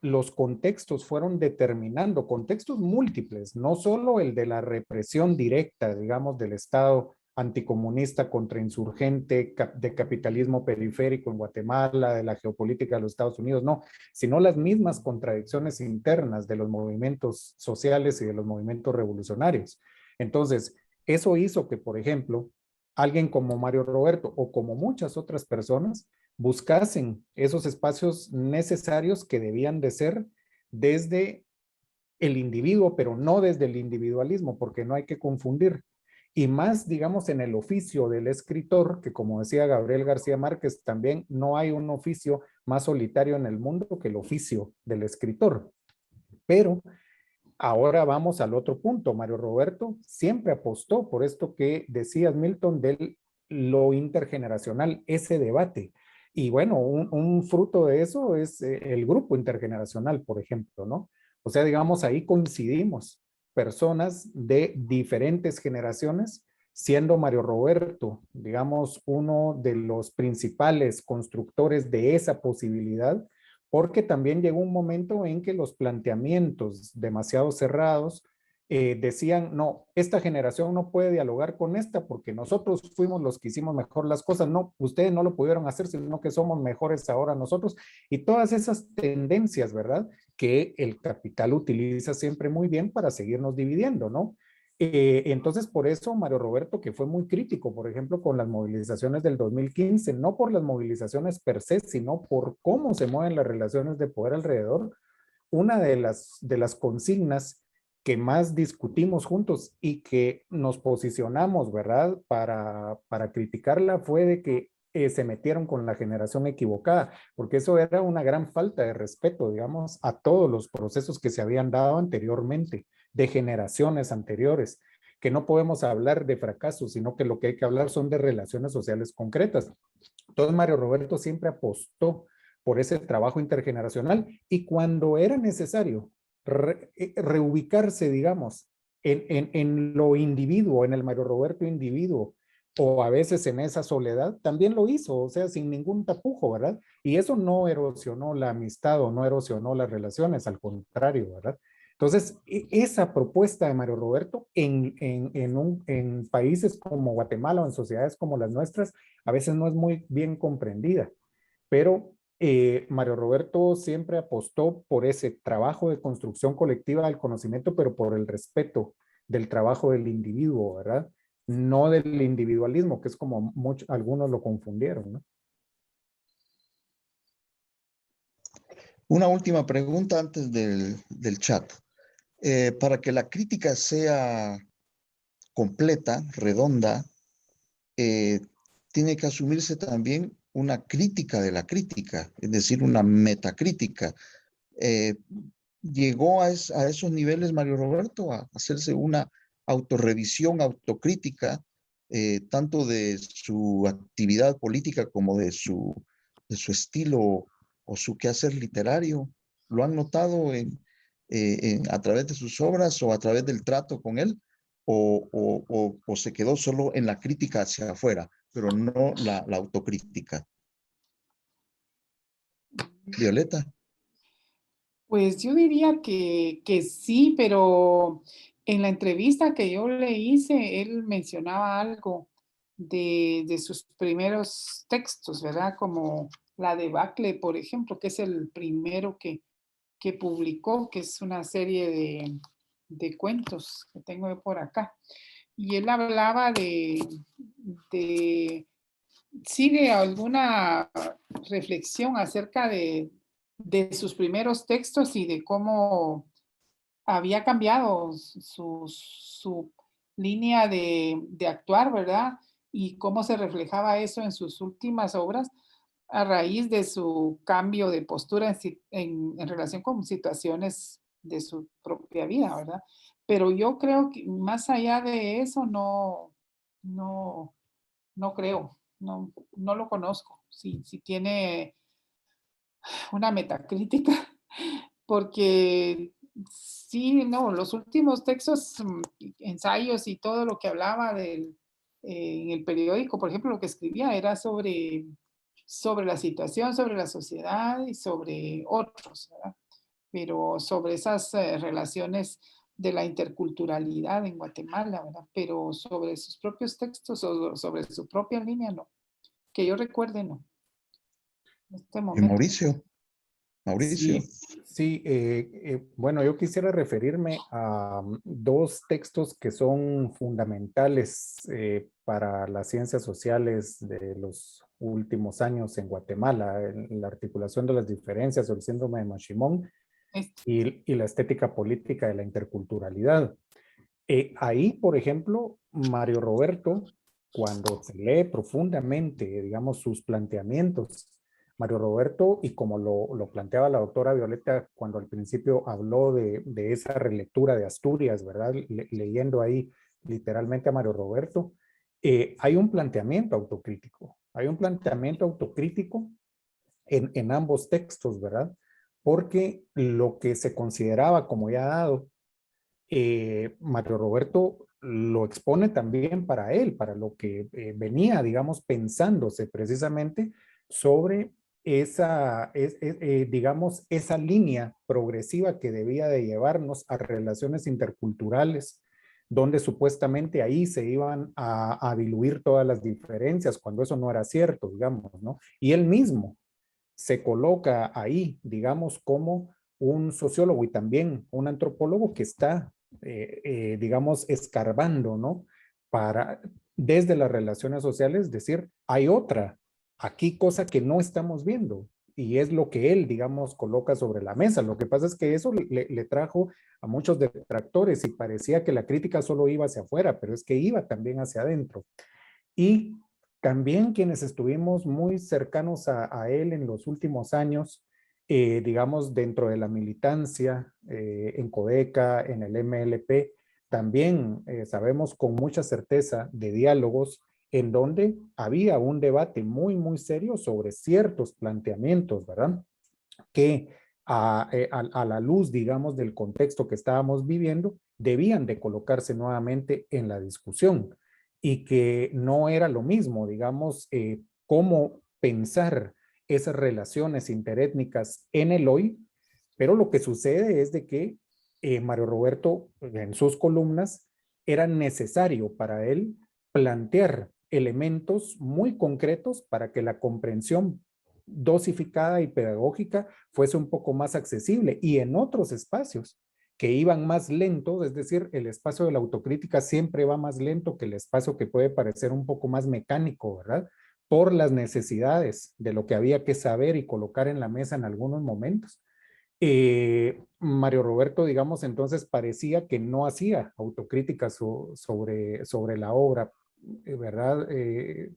los contextos fueron determinando, contextos múltiples, no solo el de la represión directa, digamos, del Estado anticomunista contrainsurgente, de capitalismo periférico en Guatemala, de la geopolítica de los Estados Unidos, no, sino las mismas contradicciones internas de los movimientos sociales y de los movimientos revolucionarios. Entonces, eso hizo que, por ejemplo, alguien como Mario Roberto o como muchas otras personas buscasen esos espacios necesarios que debían de ser desde el individuo, pero no desde el individualismo, porque no hay que confundir. Y más, digamos, en el oficio del escritor, que como decía Gabriel García Márquez, también no hay un oficio más solitario en el mundo que el oficio del escritor. Pero ahora vamos al otro punto. Mario Roberto siempre apostó por esto que decías, Milton, de lo intergeneracional, ese debate. Y bueno, un fruto de eso es el grupo intergeneracional, por ejemplo, ¿no? O sea, digamos, ahí coincidimos personas de diferentes generaciones, siendo Mario Roberto, digamos, uno de los principales constructores de esa posibilidad, porque también llegó un momento en que los planteamientos demasiado cerrados decían, no, esta generación no puede dialogar con esta porque nosotros fuimos los que hicimos mejor las cosas, no, ustedes no lo pudieron hacer, sino que somos mejores ahora nosotros, y todas esas tendencias, ¿verdad? Que el capital utiliza siempre muy bien para seguirnos dividiendo, ¿no? Entonces, por eso Mario Roberto, que fue muy crítico, por ejemplo, con las movilizaciones del 2015, no por las movilizaciones per se, sino por cómo se mueven las relaciones de poder alrededor, una de las consignas que más discutimos juntos y que nos posicionamos, ¿verdad? Para criticarla fue de que se metieron con la generación equivocada, porque eso era una gran falta de respeto, digamos, a todos los procesos que se habían dado anteriormente, de generaciones anteriores, que no podemos hablar de fracasos, sino que lo que hay que hablar son de relaciones sociales concretas. Entonces, Mario Roberto siempre apostó por ese trabajo intergeneracional y cuando era necesario reubicarse, digamos, en lo individuo, en el Mario Roberto individuo, o a veces en esa soledad, también lo hizo, o sea, sin ningún tapujo, ¿verdad? Y eso no erosionó la amistad o no erosionó las relaciones, al contrario, ¿verdad? Entonces, esa propuesta de Mario Roberto en países como Guatemala o en sociedades como las nuestras, a veces no es muy bien comprendida, pero Mario Roberto siempre apostó por ese trabajo de construcción colectiva del conocimiento, pero por el respeto del trabajo del individuo, ¿verdad? No del individualismo, que es como algunos lo confundieron, ¿no? Una última pregunta antes del chat. Para que la crítica sea completa, redonda, tiene que asumirse también una crítica de la crítica, es decir, una metacrítica. ¿Llegó a esos niveles Mario Roberto a hacerse una autorrevisión, autocrítica, tanto de su actividad política como de su estilo o su quehacer literario? ¿Lo han notado a través de sus obras o a través del trato con él? ¿O se quedó solo en la crítica hacia afuera, pero no la autocrítica? Violeta. Pues yo diría que sí, pero en la entrevista que yo le hice, él mencionaba algo de sus primeros textos, ¿verdad? Como La Debacle, por ejemplo, que es el primero que publicó, que es una serie de cuentos que tengo yo por acá. Y él hablaba sí, de alguna reflexión acerca de sus primeros textos y de cómo había cambiado su línea de actuar, ¿verdad? Y cómo se reflejaba eso en sus últimas obras a raíz de su cambio de postura en relación con situaciones de su propia vida, ¿verdad? Pero yo creo que más allá de eso, no, no creo, no lo conozco. Si tiene una metacrítica, porque sí, no, los últimos textos, ensayos y todo lo que hablaba en el periódico, por ejemplo, lo que escribía era sobre la situación, sobre la sociedad y sobre otros, ¿verdad? Pero sobre esas relaciones de la interculturalidad en Guatemala, ¿verdad? Pero sobre sus propios textos o sobre su propia línea, no. Que yo recuerde, no. En este momento. Mauricio. Mauricio. Sí, bueno, yo quisiera referirme a dos textos que son fundamentales para las ciencias sociales de los últimos años en Guatemala, en la articulación de las diferencias o el síndrome de Mashimón y la estética política de la interculturalidad. Ahí, por ejemplo, Mario Roberto, cuando se lee profundamente, digamos, sus planteamientos, Mario Roberto, y como lo planteaba la doctora Violeta cuando al principio habló de esa relectura de Asturias, ¿verdad? Leyendo ahí literalmente a Mario Roberto, hay un planteamiento autocrítico. Hay un planteamiento autocrítico en ambos textos, ¿verdad? Porque lo que se consideraba como ya dado, Mario Roberto lo expone también para él, para lo que venía, digamos, pensándose precisamente sobre digamos, esa línea progresiva que debía de llevarnos a relaciones interculturales, donde supuestamente ahí se iban a diluir todas las diferencias, cuando eso no era cierto, digamos, ¿no? Y él mismo se coloca ahí, digamos, como un sociólogo y también un antropólogo que está, digamos, escarbando, ¿no? Para, desde las relaciones sociales, decir, hay otra, aquí cosa que no estamos viendo. Y es lo que él, digamos, coloca sobre la mesa. Lo que pasa es que eso le trajo a muchos detractores y parecía que la crítica solo iba hacia afuera, pero es que iba también hacia adentro. Y También quienes estuvimos muy cercanos a él en los últimos años, digamos, dentro de la militancia, en Codeca, en el MLP, también sabemos con mucha certeza de diálogos en donde había un debate muy, muy serio sobre ciertos planteamientos, ¿verdad? Que a la luz, digamos, del contexto que estábamos viviendo, debían de colocarse nuevamente en la discusión y que no era lo mismo, digamos, cómo pensar esas relaciones interétnicas en el hoy, pero lo que sucede es de que Mario Roberto en sus columnas era necesario para él plantear elementos muy concretos para que la comprensión dosificada y pedagógica fuese un poco más accesible y en otros espacios que iban más lentos, es decir, el espacio de la autocrítica siempre va más lento que el espacio que puede parecer un poco más mecánico, ¿verdad? Por las necesidades de lo que había que saber y colocar en la mesa en algunos momentos. Mario Roberto, digamos, entonces parecía que no hacía autocrítica sobre la obra, ¿verdad?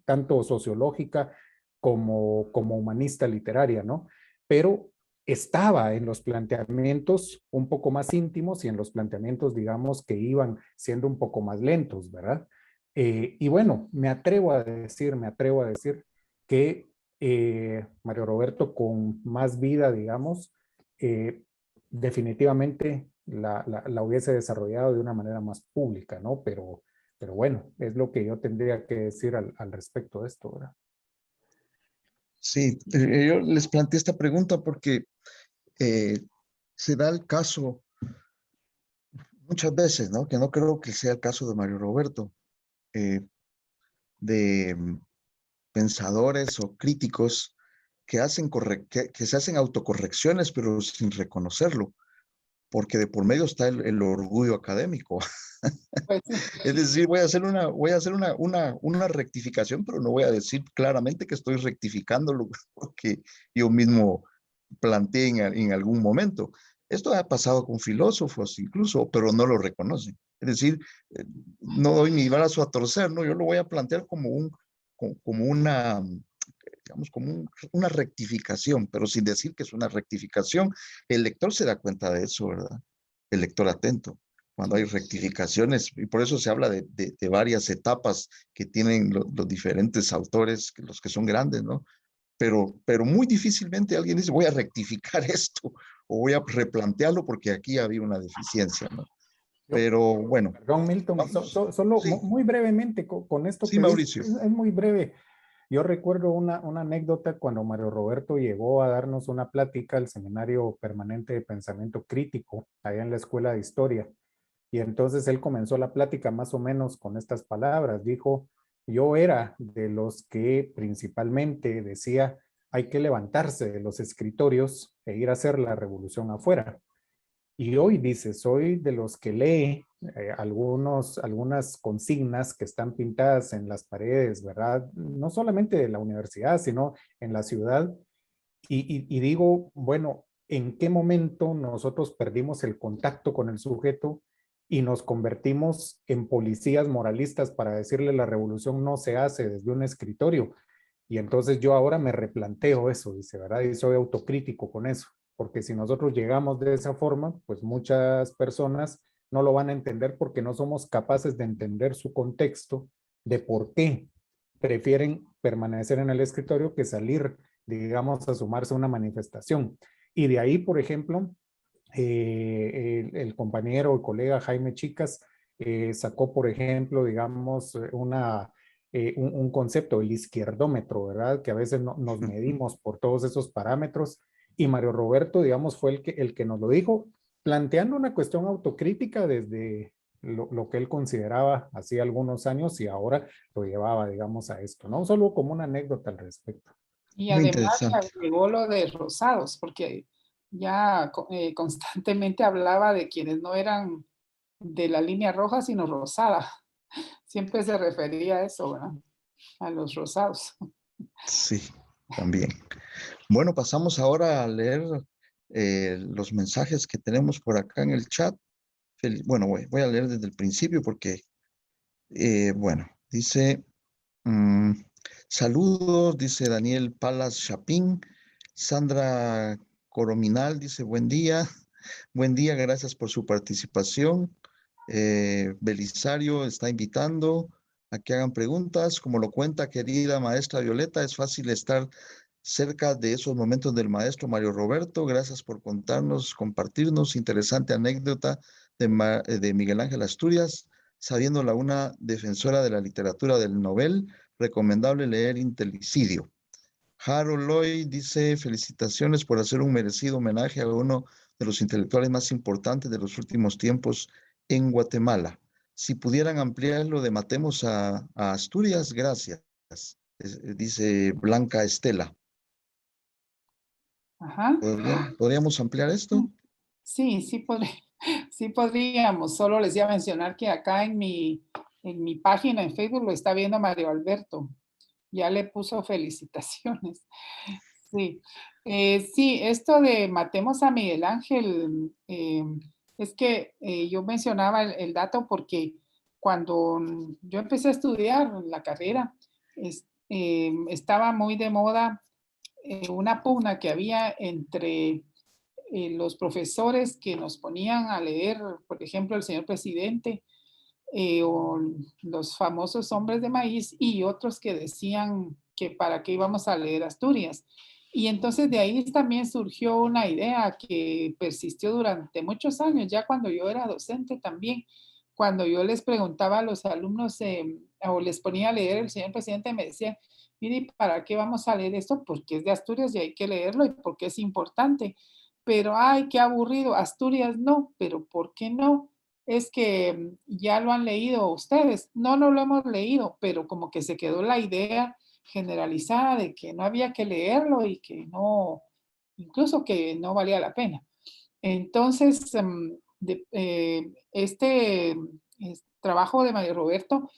Tanto sociológica como humanista literaria, ¿no? Pero estaba en los planteamientos un poco más íntimos y en los planteamientos, digamos, que iban siendo un poco más lentos, ¿verdad? Y bueno, me atrevo a decir que Mario Roberto con más vida, digamos, eh, definitivamente la hubiese desarrollado de una manera más pública, ¿no? Pero bueno, es lo que yo tendría que decir al respecto de esto, ¿verdad? Sí, yo les planteé esta pregunta porque se da el caso muchas veces, ¿no? Que no creo que sea el caso de Mario Roberto, eh, de pensadores o críticos que hacen que se hacen autocorrecciones, pero sin reconocerlo, porque de por medio está el orgullo académico. Pues sí. Es decir, voy a hacer una rectificación, pero no voy a decir claramente que estoy rectificándolo porque yo mismo planteé en algún momento. Esto ha pasado con filósofos incluso, pero no lo reconocen. Es decir, no doy mi brazo a torcer, ¿no? Yo lo voy a plantear como una, digamos, una rectificación, pero sin decir que es una rectificación. El lector se da cuenta de eso, ¿verdad? El lector atento, cuando hay rectificaciones, y por eso se habla de varias etapas que tienen los diferentes autores, los que son grandes, ¿no? Pero muy difícilmente alguien dice, voy a rectificar esto o voy a replantearlo porque aquí había una deficiencia, ¿no? Yo, Pero bueno, perdón, Milton, vamos. solo Sí, muy brevemente con esto sí, que dices, Mauricio. es muy breve. Yo recuerdo una anécdota cuando Mario Roberto llegó a darnos una plática al Seminario Permanente de Pensamiento Crítico, allá en la Escuela de Historia. Y entonces él comenzó la plática más o menos con estas palabras. Dijo, yo era de los que principalmente decía, hay que levantarse de los escritorios e ir a hacer la revolución afuera. Y hoy dice, soy de los que lee algunas consignas que están pintadas en las paredes, ¿verdad? No solamente de la universidad, sino en la ciudad. Y digo, bueno, ¿en qué momento nosotros perdimos el contacto con el sujeto y nos convertimos en policías moralistas para decirle la revolución no se hace desde un escritorio? Y entonces yo ahora me replanteo eso, dice, ¿verdad? Y soy autocrítico con eso, porque si nosotros llegamos de esa forma, pues muchas personas no lo van a entender porque no somos capaces de entender su contexto de por qué prefieren permanecer en el escritorio que salir, digamos, a sumarse a una manifestación. Y de ahí, por ejemplo, el compañero o colega Jaime Chicas sacó, por ejemplo, digamos, un concepto, el izquierdómetro, ¿verdad? Que a veces nos medimos por todos esos parámetros. Y Mario Roberto, digamos, fue el que nos lo dijo, planteando una cuestión autocrítica desde lo que él consideraba hacía algunos años y ahora lo llevaba, digamos, a esto, ¿no? Solo como una anécdota al respecto. Y Muy además interesante. agregó lo de rosados, porque ya constantemente hablaba de quienes no eran de la línea roja, sino rosada. Siempre se refería a eso, ¿verdad? A los rosados. Sí, también. Bueno, pasamos ahora a leer los mensajes que tenemos por acá en el chat. Bueno, voy a leer desde el principio porque, bueno, dice, Saludos, dice Daniel Palas Chapín. Sandra Corominal dice buen día. Buen día, gracias por su participación. Belisario está invitando a que hagan preguntas. Como lo cuenta querida maestra Violeta, es fácil estar cerca de esos momentos del maestro Mario Roberto. Gracias por contarnos, compartirnos interesante anécdota de Miguel Ángel Asturias, sabiéndola una defensora de la literatura del novel. Recomendable leer Intelicidio. Harold Lloyd dice, felicitaciones por hacer un merecido homenaje a uno de los intelectuales más importantes de los últimos tiempos en Guatemala. Si pudieran ampliarlo de Matemos a Asturias, gracias. Dice Blanca Estela. Ajá. ¿Podríamos ampliar esto? Sí, sí podríamos. Solo les iba a mencionar que acá en mi página en Facebook lo está viendo Mario Alberto. Ya le puso felicitaciones. Sí, sí, esto de matemos a Miguel Ángel, es que yo mencionaba el dato porque cuando yo empecé a estudiar la carrera, estaba muy de moda una pugna que había entre los profesores que nos ponían a leer, por ejemplo, el señor presidente, o los famosos hombres de maíz, y otros que decían que para qué íbamos a leer Asturias. Y entonces de ahí también surgió una idea que persistió durante muchos años, ya cuando yo era docente también, cuando yo les preguntaba a los alumnos o les ponía a leer el señor presidente, me decía, mire, ¿para qué vamos a leer esto? Porque es de Asturias y hay que leerlo y porque es importante. Pero, ay, qué aburrido, Asturias no, pero ¿por qué no? Es que ya lo han leído ustedes. No, no lo hemos leído, pero como que se quedó la idea generalizada de que no había que leerlo y que no, incluso que no valía la pena. Entonces, trabajo de Mario Roberto,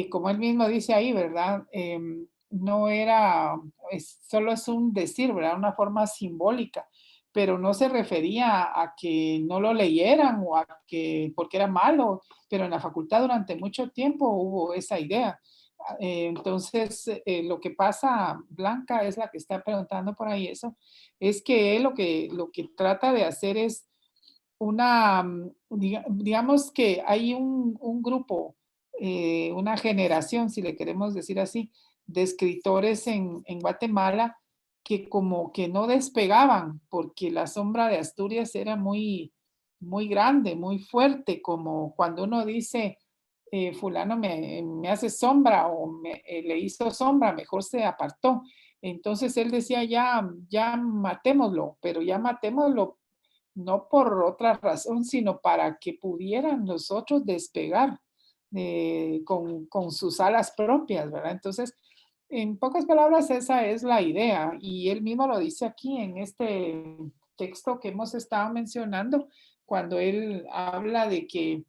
como él mismo dice ahí, ¿verdad? No era, solo es un decir, ¿verdad? Una forma simbólica, pero no se refería a que no lo leyeran o a que porque era malo, pero en la facultad durante mucho tiempo hubo esa idea. Entonces, lo que pasa, Blanca es la que está preguntando por ahí eso, es que él lo que trata de hacer es una, digamos que hay un grupo, una generación, si le queremos decir así, de escritores en Guatemala que como que no despegaban porque la sombra de Asturias era muy, muy grande, muy fuerte, como cuando uno dice, fulano me hace sombra o le hizo sombra, mejor se apartó. Entonces él decía, ya matémoslo, pero ya matémoslo no por otra razón, sino para que pudieran nosotros despegar con sus alas propias, ¿verdad? Entonces, en pocas palabras, esa es la idea. Y él mismo lo dice aquí en este texto que hemos estado mencionando, cuando él habla de que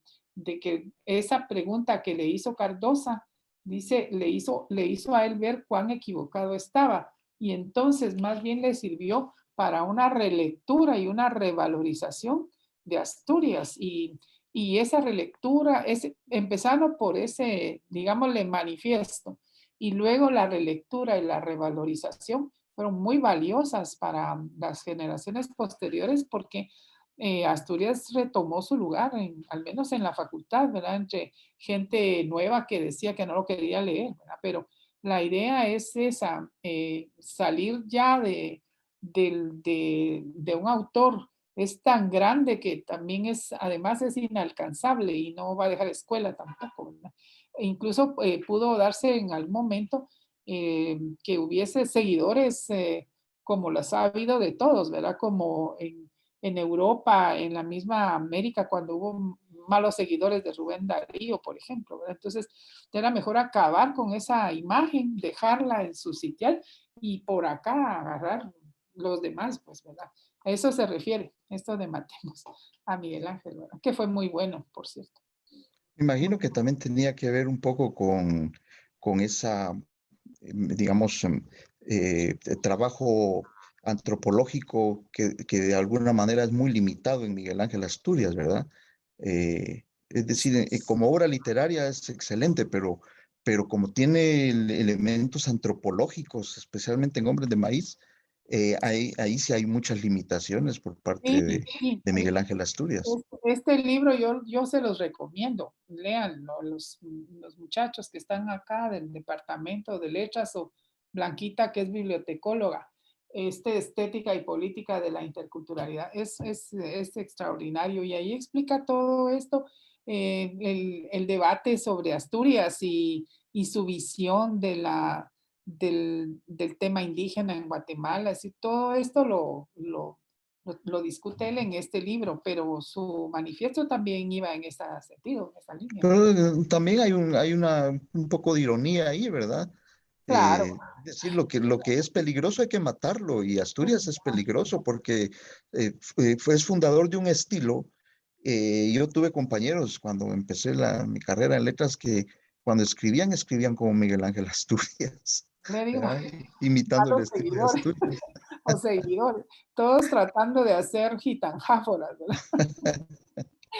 esa pregunta que le hizo Cardosa, dice, le hizo a él ver cuán equivocado estaba. Y entonces más bien le sirvió para una relectura y una revalorización de Asturias. Y esa relectura, empezando por ese, digámosle, manifiesto, y luego la relectura y la revalorización fueron muy valiosas para las generaciones posteriores porque Asturias retomó su lugar, al menos en la facultad, ¿verdad? Entre gente nueva que decía que no lo quería leer, ¿verdad? Pero la idea es esa, salir ya de un autor es tan grande que también además es inalcanzable y no va a dejar escuela tampoco, ¿verdad? E incluso pudo darse en algún momento que hubiese seguidores como los ha habido de todos, ¿verdad? Como en Europa, en la misma América, cuando hubo malos seguidores de Rubén Darío, por ejemplo, ¿verdad? Entonces, era mejor acabar con esa imagen, dejarla en su sitial y por acá agarrar los demás, pues, ¿verdad? A eso se refiere, esto de matemos a Miguel Ángel, ¿verdad? Que fue muy bueno, por cierto. Me imagino que también tenía que ver un poco con esa, digamos, trabajo antropológico que de alguna manera es muy limitado en Miguel Ángel Asturias, ¿verdad? Es decir, como obra literaria es excelente, pero pero como tiene elementos antropológicos, especialmente en Hombres de Maíz, ahí sí hay muchas limitaciones por parte Sí, sí. de Miguel Ángel Asturias. Este libro yo se los recomiendo, léanlo, los muchachos que están acá del Departamento de Letras o Blanquita, que es bibliotecóloga, Estética y Política de la Interculturalidad, es extraordinario y ahí explica todo esto, el debate sobre Asturias y su visión del tema indígena en Guatemala, así, todo esto lo discute él en este libro, pero su manifiesto también iba en ese sentido, en esa línea. Pero también hay un poco de ironía ahí, ¿verdad? Claro. Decir lo que es peligroso hay que matarlo, y Asturias es peligroso porque es fundador de un estilo. Yo tuve compañeros cuando empecé mi carrera en letras que cuando escribían como Miguel Ángel Asturias, Le digo, ¿verdad? Imitando el malos estilo de seguidores Asturias. o seguidores, todos tratando de hacer gitanjáforas, ¿verdad?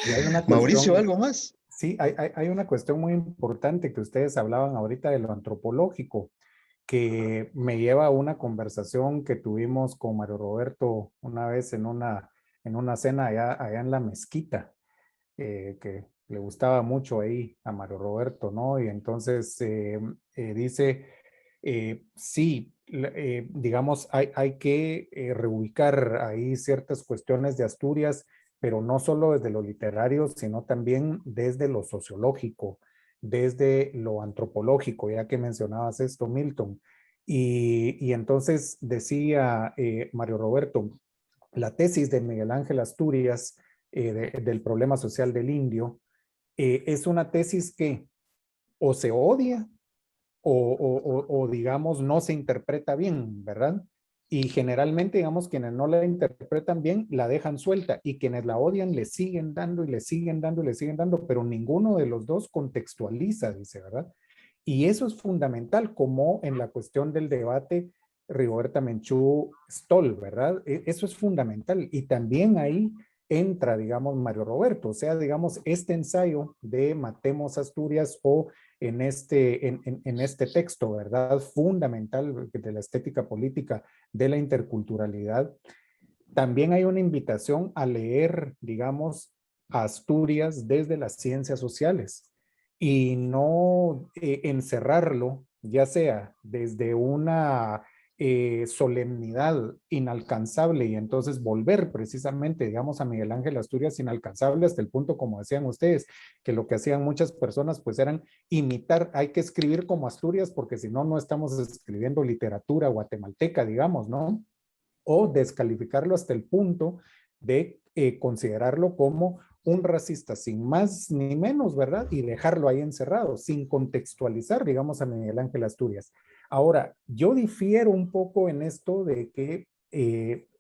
Y hay una Mauricio, cuestión, ¿algo más? sí, hay una cuestión muy importante que ustedes hablaban ahorita de lo antropológico, que me lleva a una conversación que tuvimos con Mario Roberto una vez en una cena allá en la mezquita, que le gustaba mucho ahí a Mario Roberto, ¿no? Y entonces dice, sí, digamos, hay que reubicar ahí ciertas cuestiones de Asturias, pero no solo desde lo literario, sino también desde lo sociológico, desde lo antropológico, ya que mencionabas esto, Milton. Y entonces decía Mario Roberto, la tesis de Miguel Ángel Asturias del problema social del indio es una tesis que o se odia o, digamos, no se interpreta bien, ¿verdad? Y generalmente, digamos, quienes no la interpretan bien, la dejan suelta y quienes la odian le siguen dando y le siguen dando y le siguen dando, pero ninguno de los dos contextualiza, dice, ¿verdad? Y eso es fundamental, como en la cuestión del debate Rigoberta Menchú Stoll, ¿verdad? Eso es fundamental. Y también ahí entra, digamos, Mario Roberto, o sea, digamos, este ensayo de Matemos Asturias o en este texto, ¿verdad? Fundamental de la estética política de la interculturalidad. También hay una invitación a leer, digamos, Asturias desde las ciencias sociales y no encerrarlo, ya sea desde una solemnidad inalcanzable y entonces volver precisamente, digamos, a Miguel Ángel Asturias inalcanzable hasta el punto, como decían ustedes, que lo que hacían muchas personas pues eran imitar, hay que escribir como Asturias porque si no, no estamos escribiendo literatura guatemalteca, digamos, ¿no? O descalificarlo hasta el punto de considerarlo como un racista sin más ni menos, ¿verdad? Y dejarlo ahí encerrado, sin contextualizar, digamos, a Miguel Ángel Asturias. Ahora, yo difiero un poco en esto de que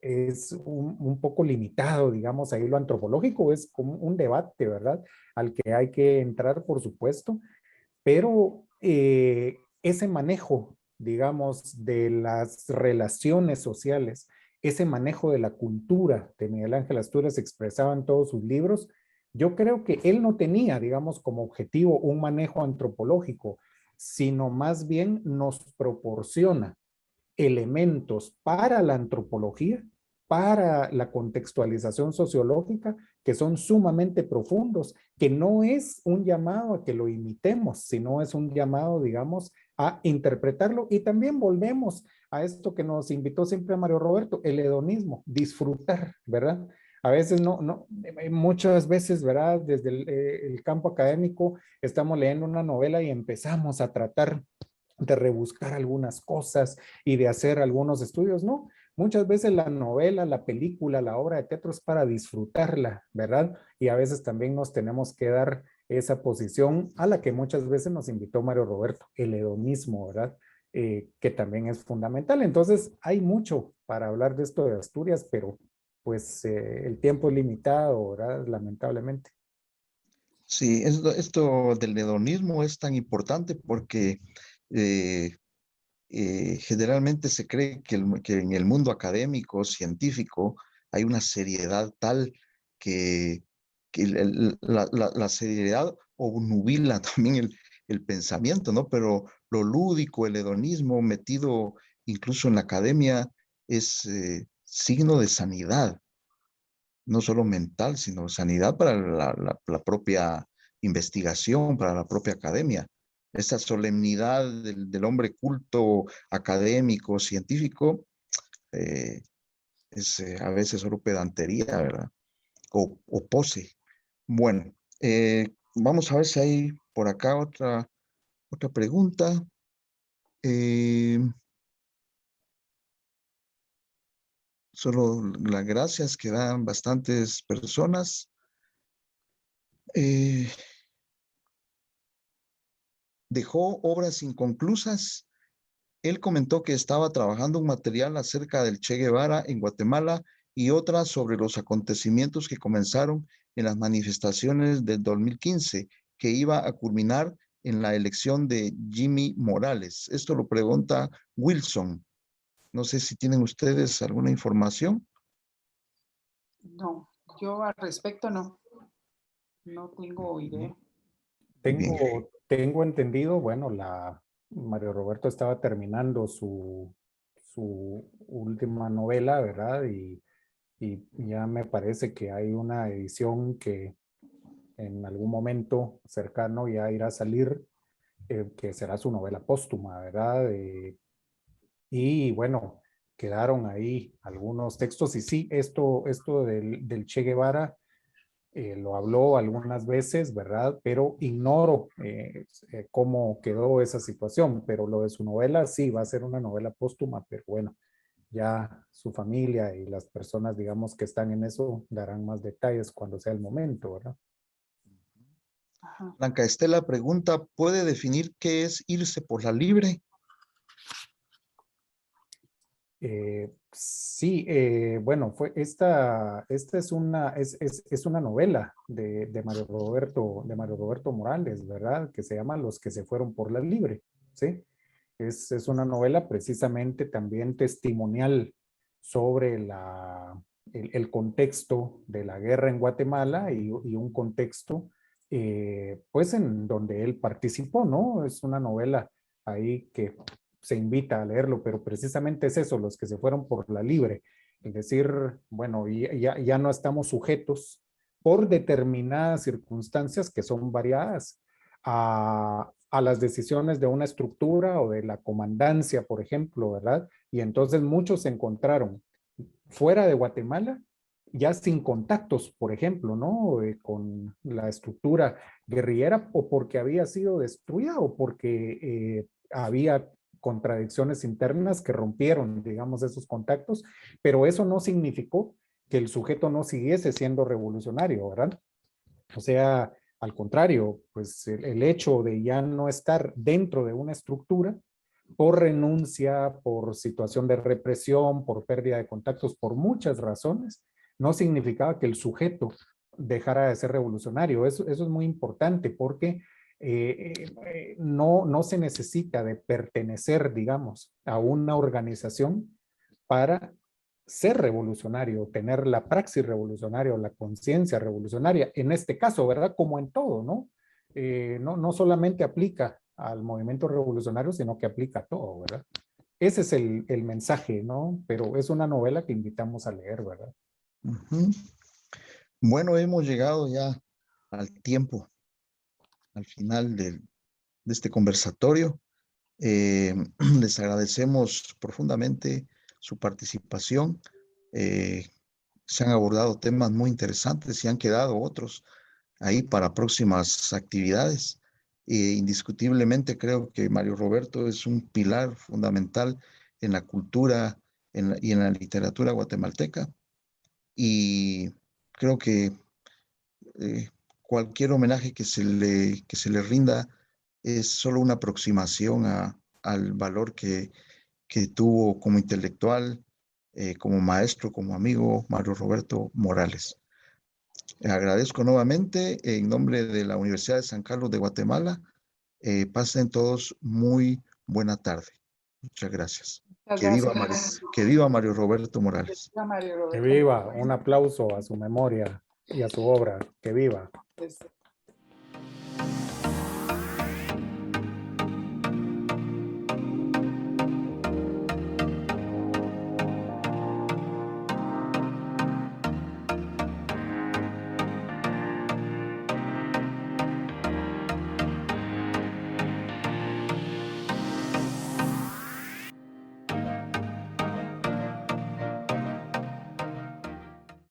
es un poco limitado, digamos, ahí lo antropológico es como un debate, ¿verdad? Al que hay que entrar, por supuesto, pero ese manejo, digamos, de las relaciones sociales, ese manejo de la cultura de Miguel Ángel Asturias expresaba en todos sus libros, yo creo que él no tenía, digamos, como objetivo un manejo antropológico, sino más bien nos proporciona elementos para la antropología, para la contextualización sociológica, que son sumamente profundos, que no es un llamado a que lo imitemos, sino es un llamado, digamos, a interpretarlo. Y también volvemos a esto que nos invitó siempre Mario Roberto, el hedonismo, disfrutar, ¿verdad? A veces muchas veces, ¿verdad? Desde el campo académico estamos leyendo una novela y empezamos a tratar de rebuscar algunas cosas y de hacer algunos estudios, no. Muchas veces la novela, la película, la obra de teatro es para disfrutarla, ¿verdad? Y a veces también nos tenemos que dar esa posición a la que muchas veces nos invitó Mario Roberto, el hedonismo, ¿verdad? Que también es fundamental. Entonces, hay mucho para hablar de esto de Asturias, pero pues el tiempo es limitado, ¿verdad? Lamentablemente. Sí, esto del hedonismo es tan importante porque eh, generalmente se cree que en el mundo académico, científico, hay una seriedad tal que la seriedad obnubila también el pensamiento, ¿no? Pero lo lúdico, el hedonismo metido incluso en la academia es signo de sanidad, no solo mental, sino sanidad para la propia investigación, para la propia academia. Esa solemnidad del hombre culto, académico, científico, es a veces solo pedantería, ¿verdad? O pose. Bueno, vamos a ver si hay por acá otra pregunta. Solo las gracias que dan bastantes personas. Dejó obras inconclusas. Él comentó que estaba trabajando un material acerca del Che Guevara en Guatemala y otra sobre los acontecimientos que comenzaron en las manifestaciones del 2015, que iba a culminar en la elección de Jimmy Morales. Esto lo pregunta Wilson. No sé si tienen ustedes alguna información. No, yo al respecto no tengo idea. Tengo entendido, bueno, Mario Roberto estaba terminando su última novela, ¿verdad? Y ya me parece que hay una edición que en algún momento cercano ya irá a salir, que será su novela póstuma, ¿verdad? Y bueno, quedaron ahí algunos textos y sí, esto del Che Guevara lo habló algunas veces, ¿verdad? Pero ignoro cómo quedó esa situación, pero lo de su novela sí va a ser una novela póstuma, pero bueno, ya su familia y las personas, digamos, que están en eso darán más detalles cuando sea el momento, ¿verdad? Ajá. Blanca Estela pregunta, ¿puede definir qué es irse por la libre? Sí, bueno, esta es una novela de Mario Roberto Morales, ¿verdad? Que se llama Los que se fueron por la libre, ¿sí? Es una novela precisamente también testimonial sobre el contexto de la guerra en Guatemala y un contexto, pues, en donde él participó, ¿no? Es una novela ahí que se invita a leerlo, pero precisamente es eso, los que se fueron por la libre. Es decir, bueno, ya no estamos sujetos por determinadas circunstancias que son variadas a las decisiones de una estructura o de la comandancia, por ejemplo, ¿verdad? Y entonces muchos se encontraron fuera de Guatemala ya sin contactos, por ejemplo, ¿no? Con la estructura guerrillera o porque había sido destruida o porque había contradicciones internas que rompieron, digamos, esos contactos, pero eso no significó que el sujeto no siguiese siendo revolucionario, ¿verdad? O sea, al contrario, pues el hecho de ya no estar dentro de una estructura por renuncia, por situación de represión, por pérdida de contactos, por muchas razones, no significaba que el sujeto dejara de ser revolucionario. Eso es muy importante porque no se necesita de pertenecer, digamos, a una organización para ser revolucionario, tener la praxis revolucionaria o la conciencia revolucionaria, en este caso, ¿verdad? Como en todo, ¿no? No solamente aplica al movimiento revolucionario, sino que aplica a todo, ¿verdad? Ese es el mensaje, ¿no? Pero es una novela que invitamos a leer, ¿verdad? Uh-huh. Bueno, hemos llegado ya al tiempo, al final de este conversatorio. Les agradecemos profundamente su participación. Se han abordado temas muy interesantes y han quedado otros ahí para próximas actividades. Indiscutiblemente creo que Mario Roberto es un pilar fundamental en la cultura y en la literatura guatemalteca. Y creo que cualquier homenaje que se le rinda es solo una aproximación al valor que tuvo como intelectual, como maestro, como amigo, Mario Roberto Morales. Agradezco nuevamente en nombre de la Universidad de San Carlos de Guatemala. Pasen todos muy buena tarde. Muchas gracias. Que viva Mario Roberto Morales. Mario Que Roberto. viva, un aplauso a su memoria y a su obra. Que viva.